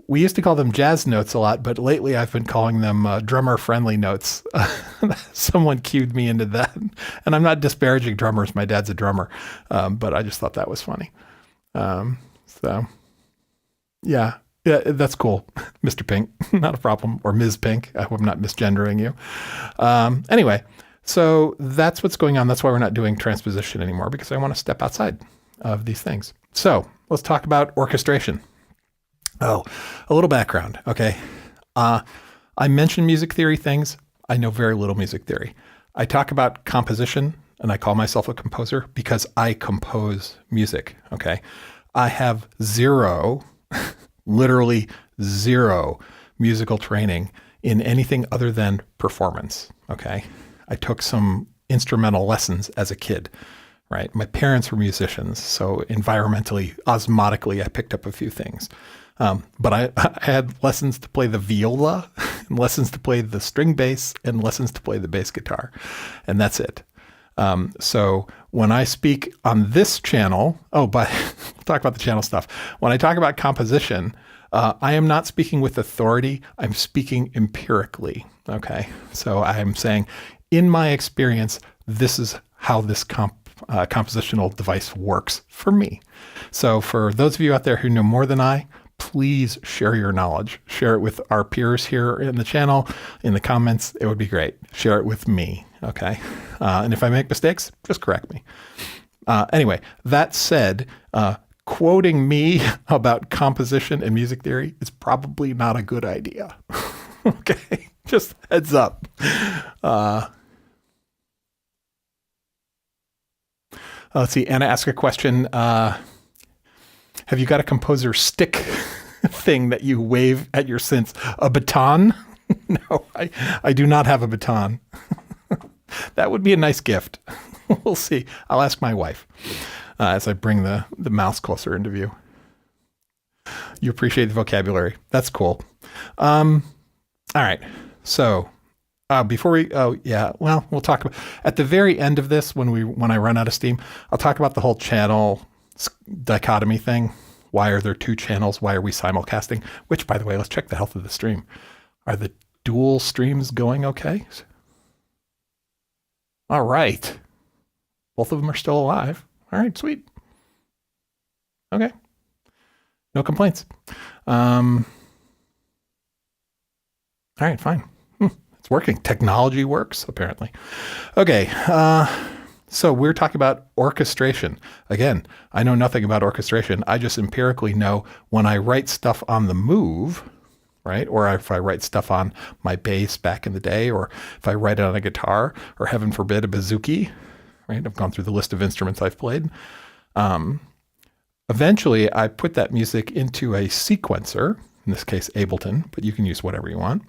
A: We used to call them jazz notes a lot, but lately I've been calling them drummer-friendly notes. Someone cued me into that. And I'm not disparaging drummers. My dad's a drummer. But I just thought that was funny. So, yeah, that's cool. Mr. Pink, not a problem. Or Ms. Pink. I hope I'm not misgendering you. Anyway, so that's what's going on. That's why we're not doing transposition anymore, because I want to step outside of these things. So let's talk about orchestration. Oh, a little background. Okay. I mention music theory things. I know very little music theory. I talk about composition, and I call myself a composer because I compose music. Okay. I have zero, literally zero musical training in anything other than performance. Okay. I took some instrumental lessons as a kid, right? My parents were musicians, so environmentally, osmotically, I picked up a few things. But I had lessons to play the viola, and lessons to play the string bass, and lessons to play the bass guitar. And that's it. So when I speak on this channel, but we'll talk about the channel stuff. When I talk about composition, I am not speaking with authority. I'm speaking empirically. Okay. So I'm saying, in my experience, this is how this compositional device works for me. So for those of you out there who know more than I, please share your knowledge. Share it with our peers here in the channel, in the comments. It would be great. Share it with me. Okay. And if I make mistakes, just correct me. Anyway, that said, quoting me about composition and music theory is probably not a good idea. Okay. Just heads up. Let's see. Anna asked a question. Have you got a composer stick thing that you wave at your synths? A baton? No, I do not have a baton. That would be a nice gift. We'll see. I'll ask my wife as I bring the mouse closer into view. You appreciate the vocabulary. That's cool. All right. So before we, we'll talk about, at the very end of this, when I run out of steam, I'll talk about the whole channel dichotomy thing. Why are there two channels? Why are we simulcasting? Which, by the way, let's check the health of the stream. Are the dual streams going okay? All right. Both of them are still alive. All right, sweet. Okay. No complaints. All right, fine. It's working. Technology works, apparently. Okay. So we're talking about orchestration. Again, I know nothing about orchestration. I just empirically know when I write stuff on the move, right? Or if I write stuff on my bass back in the day, or if I write it on a guitar, or heaven forbid, a bouzouki, right? I've gone through the list of instruments I've played. Eventually, I put that music into a sequencer, in this case, Ableton, but you can use whatever you want.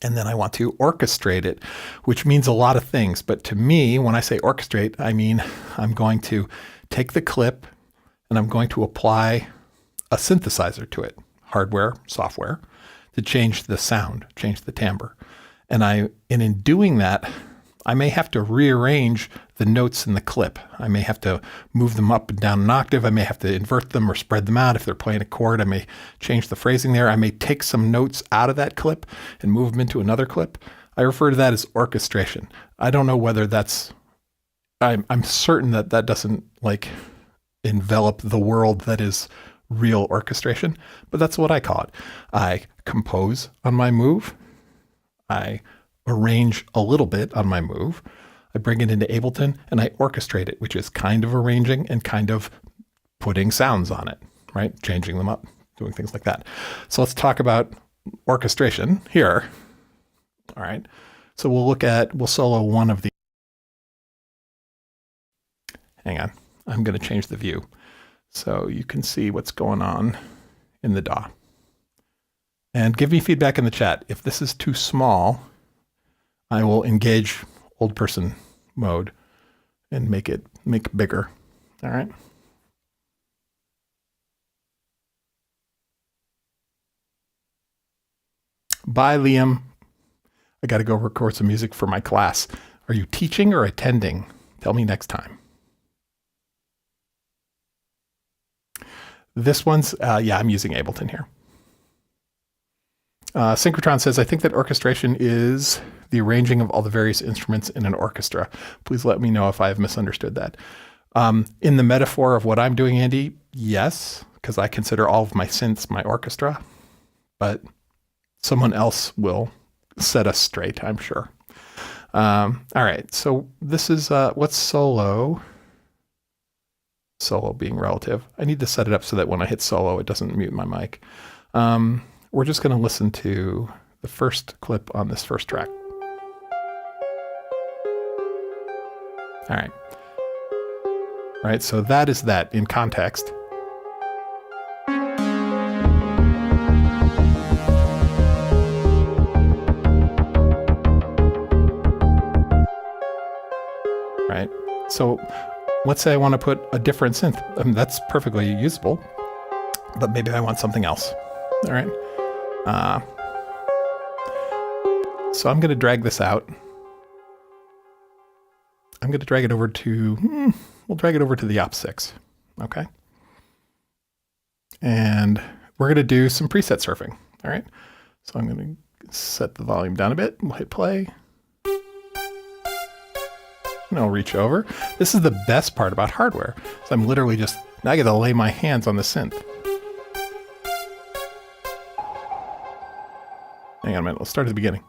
A: And then I want to orchestrate it, which means a lot of things. But to me, when I say orchestrate, I mean I'm going to take the clip and I'm going to apply a synthesizer to it, hardware, software, to change the sound, change the timbre. And in doing that, I may have to rearrange the notes in the clip. I may have to move them up and down an octave. I may have to invert them or spread them out. If they're playing a chord, I may change the phrasing there. I may take some notes out of that clip and move them into another clip. I refer to that as orchestration. I don't know whether I'm certain that doesn't envelop the world that is real orchestration, but that's what I call it. I compose on my move. I arrange a little bit on my move. I bring it into Ableton and I orchestrate it, which is kind of arranging and kind of putting sounds on it, right? Changing them up, doing things like that. So let's talk about orchestration here. All right. So we'll solo one of the. Hang on. I'm going to change the view so you can see what's going on in the DAW. And give me feedback in the chat. If this is too small, I will engage old person mode and make it bigger. All right. Bye, Liam. I got to go record some music for my class. Are you teaching or attending? Tell me next time. This one's, I'm using Ableton here. Synchrotron says, I think that orchestration is the arranging of all the various instruments in an orchestra. Please let me know if I have misunderstood that. In the metaphor of what I'm doing, Andy, yes, because I consider all of my synths my orchestra, but someone else will set us straight, I'm sure. All right, so this is, what's solo? Solo being relative. I need to set it up so that when I hit solo, it doesn't mute my mic. We're just going to listen to the first clip on this first track. All right. All right, so that is that in context. So let's say I want to put a different synth. That's perfectly usable, but maybe I want something else. All right. So I'm going to drag this out. I'm going to drag it over to, we'll drag it over to the op6. Okay. And we're going to do some preset surfing. All right. So I'm going to set the volume down a bit. We'll hit play. And I'll reach over. This is the best part about hardware. So I'm literally just, now I get to lay my hands on the synth. Hang on a minute. Let's start at the beginning.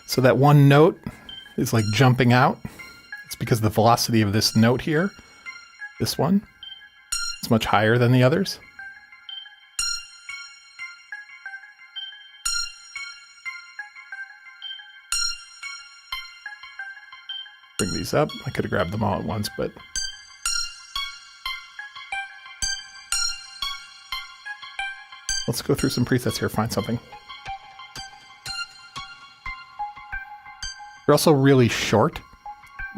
A: So that one note is like jumping out. It's because the velocity of this note here, this one, is much higher than the others. Bring these up. I could have grabbed them all at once, but let's go through some presets here, find something. They're also really short.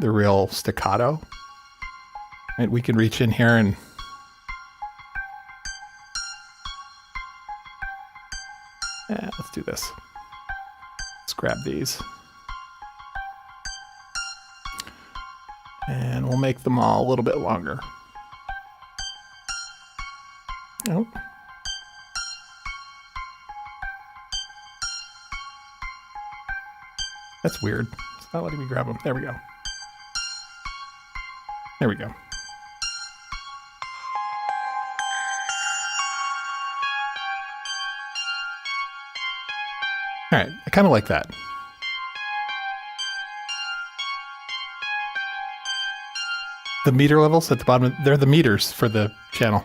A: They're real staccato. And we can reach in here and let's do this. Let's grab these. And we'll make them all a little bit longer. Nope. That's weird. It's not letting me grab them. There we go. There we go. All right, I kind of like that. The meter levels at the bottom, they're the meters for the channel.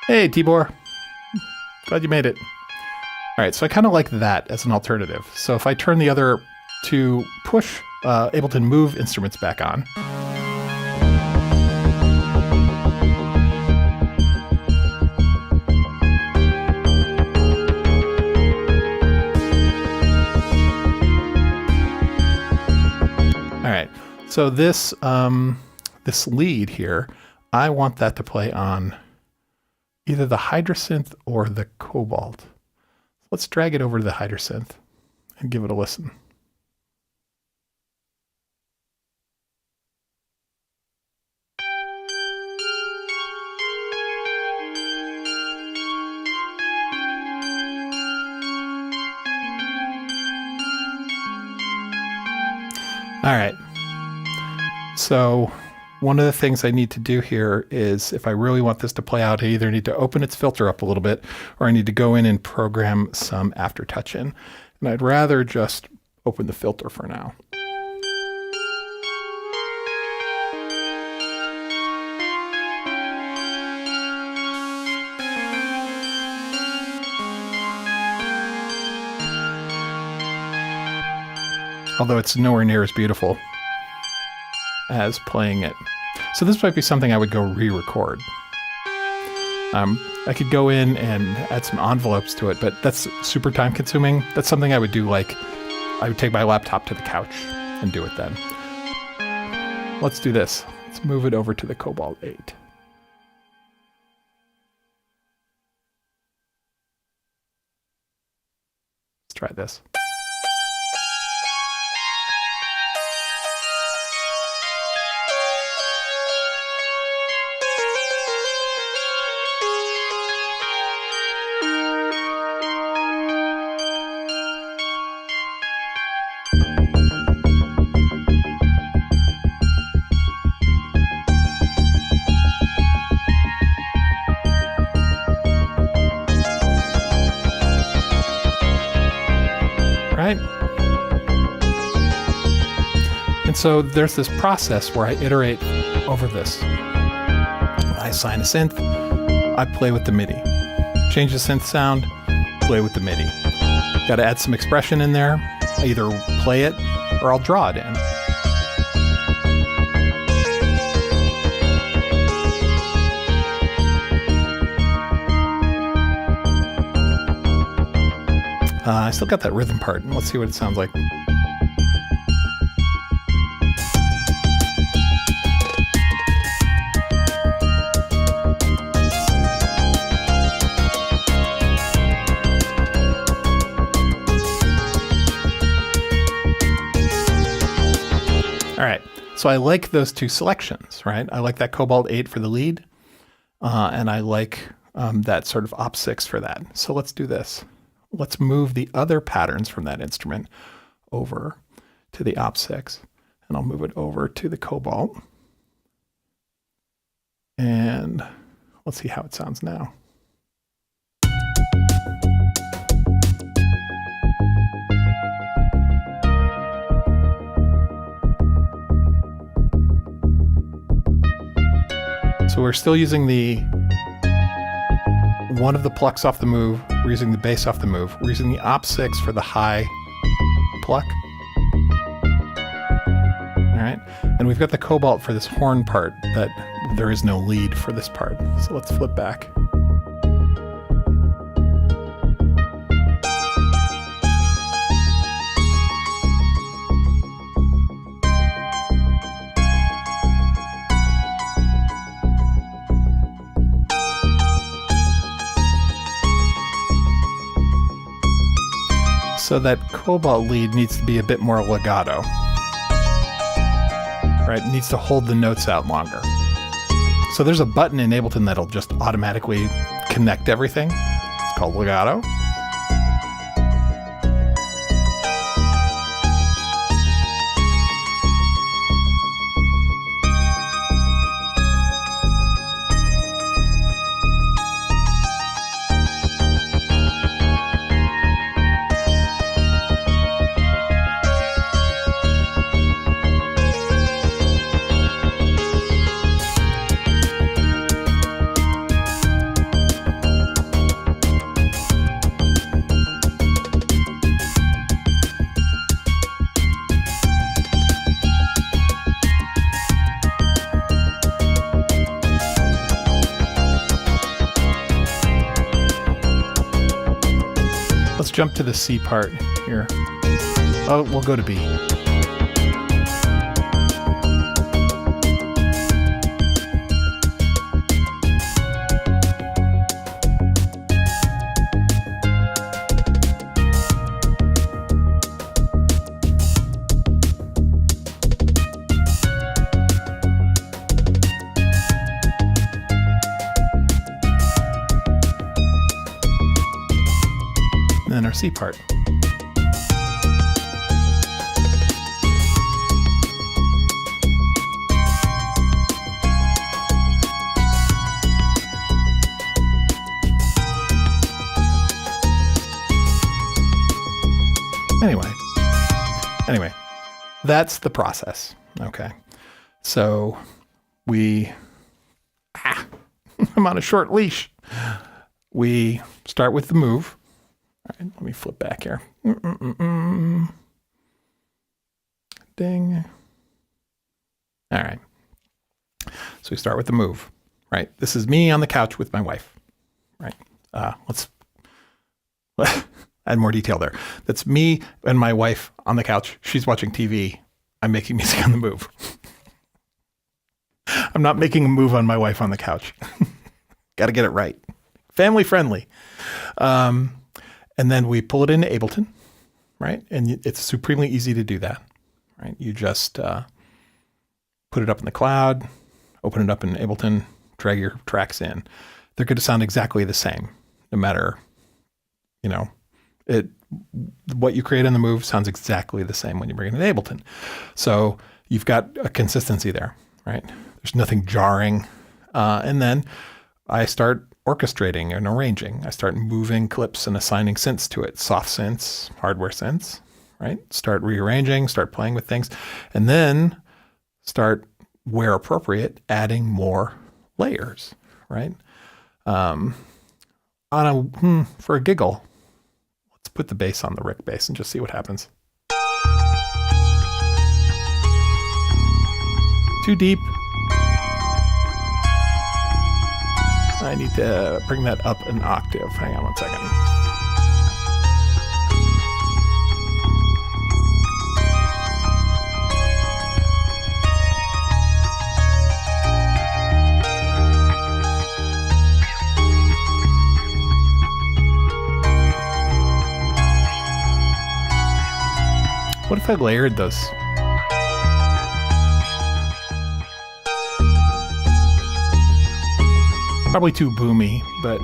A: Hey, Tibor. Glad you made it. All right, so I kind of like that as an alternative. So if I turn the other to push Ableton Move instruments back on. All right, so this this lead here, I want that to play on either the Hydrasynth or the Cobalt. Let's drag it over to the Hydrasynth and give it a listen. All right. So one of the things I need to do here is, if I really want this to play out, I either need to open its filter up a little bit, or I need to go in and program some aftertouch in. And I'd rather just open the filter for now. Although it's nowhere near as beautiful as playing it. So this might be something I would go re-record. I could go in and add some envelopes to it, but that's super time consuming. That's something I would do, like I would take my laptop to the couch and do it then. Let's do this. Let's move it over to the Cobalt 8. Let's try this. Right? And so there's this process where I iterate over this. I assign a synth, I play with the MIDI. Change the synth sound, play with the MIDI. Got to add some expression in there. I either play it or I'll draw it in. I still got that rhythm part. Let's see what it sounds like. All right, so I like those two selections, right? I like that Cobalt 8 for the lead, and I like that sort of Op 6 for that. So let's do this. Let's move the other patterns from that instrument over to the Op 6, and I'll move it over to the Cobalt. And let's see how it sounds now. So we're still using one of the plucks off the move. We're using the bass off the move. We're using the Op 6 for the high pluck. All right. And we've got the Cobalt for this horn part that there is no lead for this part. So let's flip back. So that Cobalt lead needs to be a bit more legato, right? It needs to hold the notes out longer. So there's a button in Ableton that'll just automatically connect everything. It's called legato. Let's jump to the C part here. Oh, we'll go to B. And then our C part. Anyway, that's the process. Okay. So I'm on a short leash. We start with the move. All right, let me flip back here. Ding. All right. So we start with the move, right? This is me on the couch with my wife, right? Let's add more detail there. That's me and my wife on the couch. She's watching TV. I'm making music on the move. I'm not making a move on my wife on the couch. Got to get it right. Family friendly. And then we pull it into Ableton, right? And it's supremely easy to do that, right? You just put it up in the cloud, open it up in Ableton, drag your tracks in. They're going to sound exactly the same, no matter, what you create on the move sounds exactly the same when you bring it in Ableton. So you've got a consistency there, right? There's nothing jarring. And then I start orchestrating and arranging. I start moving clips and assigning synths to it, soft synths, hardware synths, right? Start rearranging, start playing with things, and then start, where appropriate, adding more layers, right? For a giggle, let's put the bass on the Rick bass and just see what happens. Too deep. I need to bring that up an octave. Hang on one second. What if I layered those? Probably too boomy, but...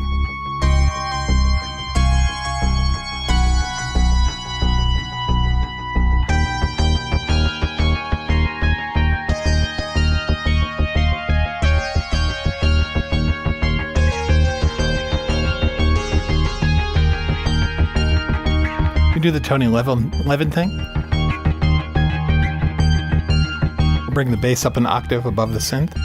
A: do the Tony Levin thing. We'll bring the bass up an octave above the synth.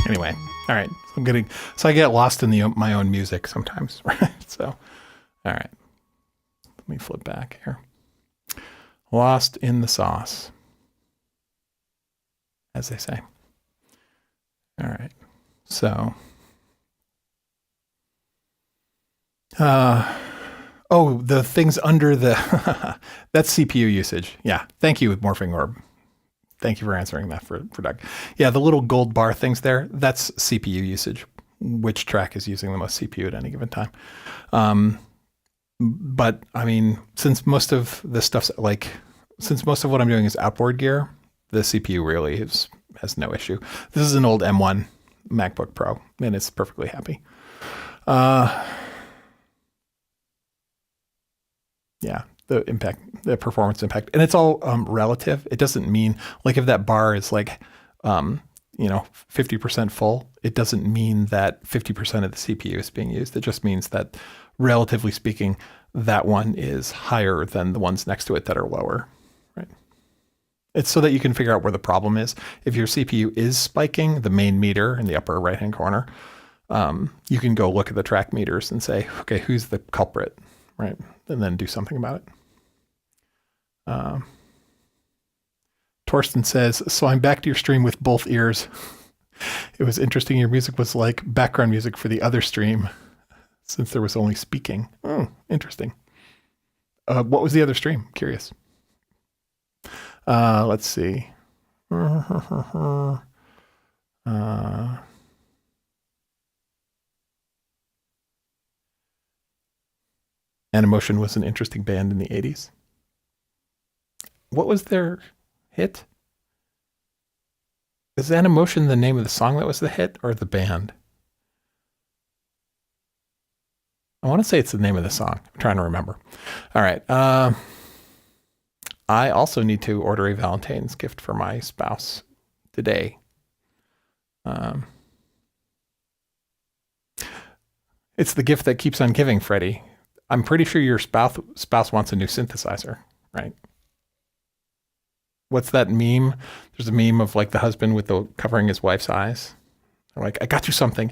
A: Anyway, all right. So I get lost in my own music sometimes, right? So, all right. Let me flip back here. Lost in the sauce, as they say. All right. So, oh, the things under the that's CPU usage. Yeah. Thank you, Morphing Orb. Thank you for answering that for Doug. Yeah, the little gold bar things there, that's CPU usage. Which track is using the most CPU at any given time? But I mean, since most of what I'm doing is outboard gear, the CPU really has no issue. This is an old M1 MacBook Pro, and it's perfectly happy. Yeah. The performance impact, and it's all relative. It doesn't mean like if that bar is like, 50% full, it doesn't mean that 50% of the CPU is being used. It just means that relatively speaking, that one is higher than the ones next to it that are lower, right? It's so that you can figure out where the problem is. If your CPU is spiking, the main meter in the upper right-hand corner, you can go look at the track meters and say, okay, who's the culprit, right? And then do something about it. Torsten says, so I'm back to your stream with both ears. It was interesting. Your music was like background music for the other stream since there was only speaking. Oh, interesting. What was the other stream? Curious. Let's see. Animotion was an interesting band in the 80s. What was their hit? Is Animotion the name of the song that was the hit or the band? I want to say it's the name of the song. I'm trying to remember. All right. I also need to order a Valentine's gift for my spouse today. It's the gift that keeps on giving, Freddie. I'm pretty sure your spouse wants a new synthesizer, right? What's that meme? There's a meme of like the husband with the covering his wife's eyes. They're like, I got you something.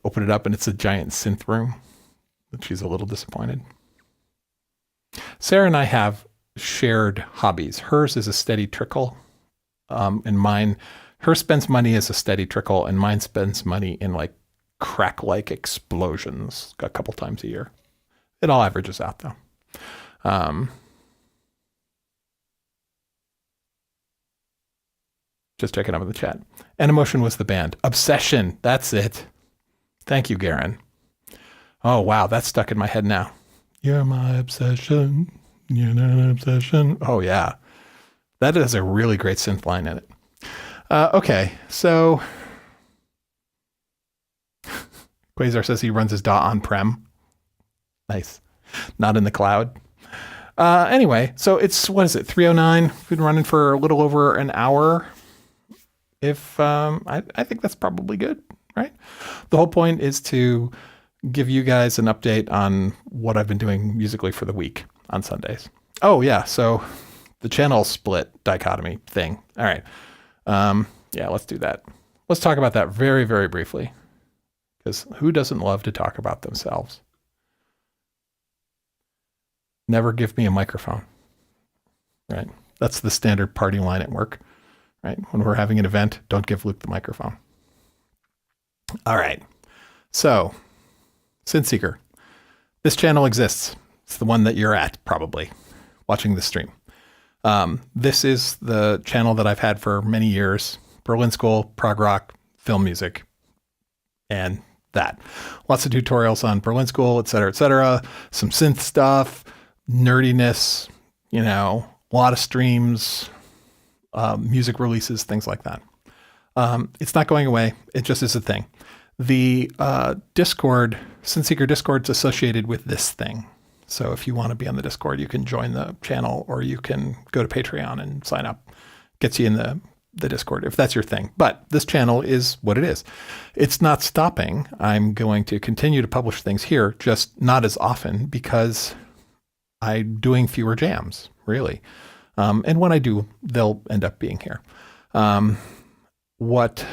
A: Open it up and it's a giant synth room. But she's a little disappointed. Sarah and I have shared hobbies. Hers is a steady trickle. And mine, her spends money as a steady trickle and mine spends money in like crack-like explosions a couple times a year. It all averages out though. Just checking out in the chat. Animotion was the band. Obsession. That's it. Thank you, Garen. Oh, wow. That's stuck in my head now. You're my obsession. You're not an obsession. Oh, yeah. That has a really great synth line in it. Okay. So Quasar says he runs his DAW on-prem. Nice. Not in the cloud. Anyway, so it's, what is it? 3:09. We've been running for a little over an hour. I think that's probably good, right? The whole point is to give you guys an update on what I've been doing musically for the week on Sundays. Oh yeah, so the channel split dichotomy thing. All right. Yeah, let's do that. Let's talk about that very, very briefly, because who doesn't love to talk about themselves? Never give me a microphone, right? That's the standard party line at work. right? When we're having an event, don't give Luke the microphone. All right. So, Synth Seeker. This channel exists. It's the one that you're at, probably, watching this stream. This is the channel that I've had for many years. Berlin School, prog rock, film music, and that. Lots of tutorials on Berlin School, et cetera, some synth stuff, nerdiness, a lot of streams, music releases, things like that. It's not going away. It just is a thing. The Discord, Synth Seeker Discord's associated with this thing. So if you want to be on the Discord, you can join the channel, or you can go to Patreon and sign up. Gets you in the Discord if that's your thing. But this channel is what it is. It's not stopping. I'm going to continue to publish things here, just not as often because I'm doing fewer jams, really. And when I do, they'll end up being here. What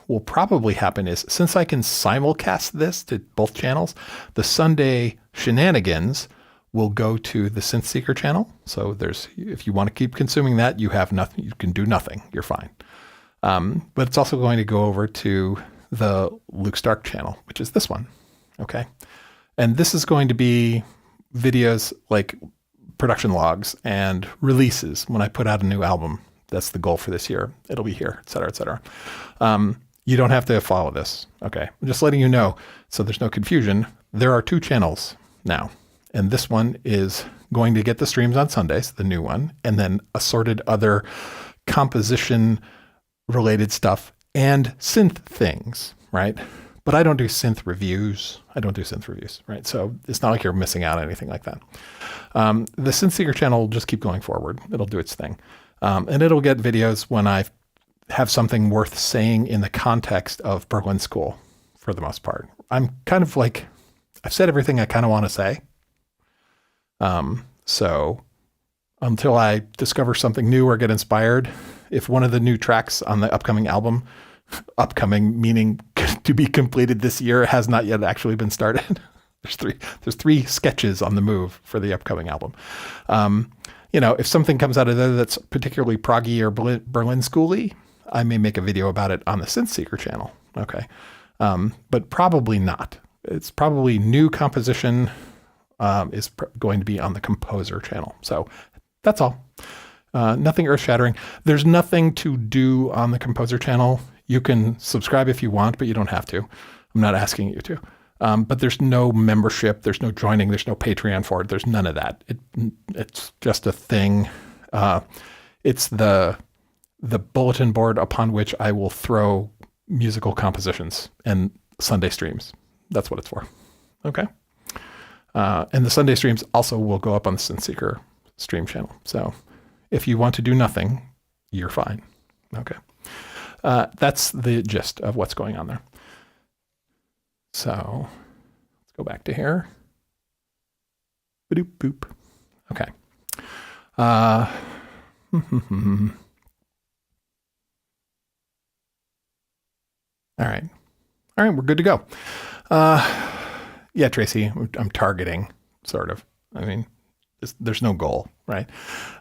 A: will probably happen is, since I can simulcast this to both channels, the Sunday Shenanigans will go to the Synth Seeker channel. So if you want to keep consuming that, you have nothing, you can do nothing, you're fine. But it's also going to go over to the Luke Stark channel, which is this one. Okay. And this is going to be videos like production logs and releases when I put out a new album. That's the goal for this year. It'll be here, et cetera, et cetera. You don't have to follow this. Okay. I'm just letting you know, so there's no confusion. There are two channels now, and this one is going to get the streams on Sundays, the new one, and then assorted other composition related stuff and synth things, right? But I don't do synth reviews. Right? So it's not like you're missing out on anything like that. The Synth Seeker channel will just keep going forward. It'll do its thing. And it'll get videos when I have something worth saying in the context of Berlin School, for the most part. I'm kind of like, I've said everything I kind of want to say. So until I discover something new or get inspired, if one of the new tracks on the upcoming album, upcoming meaning to be completed this year, has not yet actually been started. There's three sketches on the move for the upcoming album. If something comes out of there that's particularly proggy or Berlin schooly, I may make a video about it on the Synth Seeker channel. Okay. But probably not. It's probably new composition is going to be on the Composer channel. So that's all. Nothing earth shattering. There's nothing to do on the Composer channel. You can subscribe if you want, but you don't have to. I'm not asking you to. But there's no membership. There's no joining. There's no Patreon for it. There's none of that. It's just a thing. It's the bulletin board upon which I will throw musical compositions and Sunday streams. That's what it's for. Okay. And the Sunday streams also will go up on the Synth Seeker stream channel. So if you want to do nothing, you're fine. Okay. That's the gist of what's going on there. So let's go back to here. Ba-doop boop. Okay. All right. All right, we're good to go. Yeah, Tracy, I'm targeting, sort of. I mean, there's no goal, right?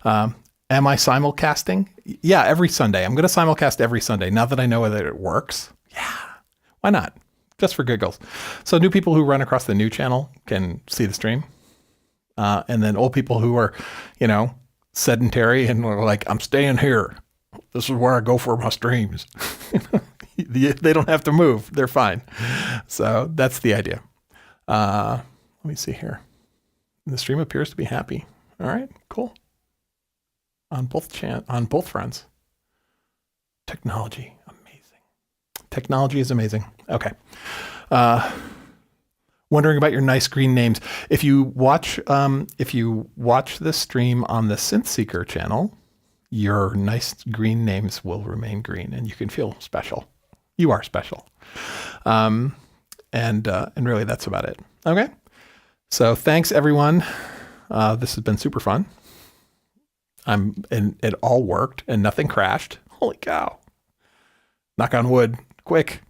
A: Am I simulcasting? Yeah, every Sunday. I'm going to simulcast every Sunday. Now that I know that it works, yeah, why not? Just for giggles. So new people who run across the new channel can see the stream. And then old people who are, sedentary and are like, I'm staying here. This is where I go for my streams. They don't have to move. They're fine. So that's the idea. Let me see here. The stream appears to be happy. All right, cool. On both fronts. Technology, amazing. Technology is amazing. Okay. Wondering about your nice green names. If you watch this stream on the Synth Seeker channel, your nice green names will remain green, and you can feel special. You are special. And really, that's about it. Okay. So thanks, everyone. This has been super fun. And it all worked, and nothing crashed. Holy cow! Knock on wood, quick.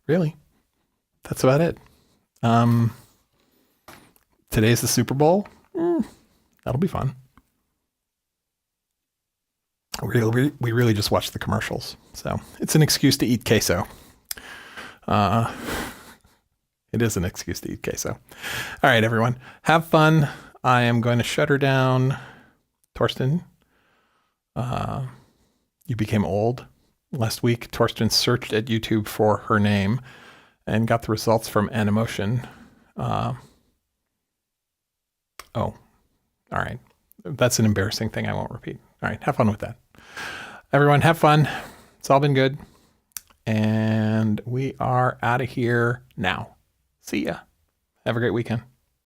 A: Really, that's about it. Today's the Super Bowl. That'll be fun. We really just watch the commercials. So it's an excuse to eat queso. It is an excuse to eat queso. All right, everyone. Have fun. I am going to shut her down. Torsten, you became old. Last week, Torsten searched at YouTube for her name and got the results from Animotion. Oh, all right. That's an embarrassing thing I won't repeat. All right, have fun with that. Everyone, have fun. It's all been good. And we are out of here now. See ya. Have a great weekend.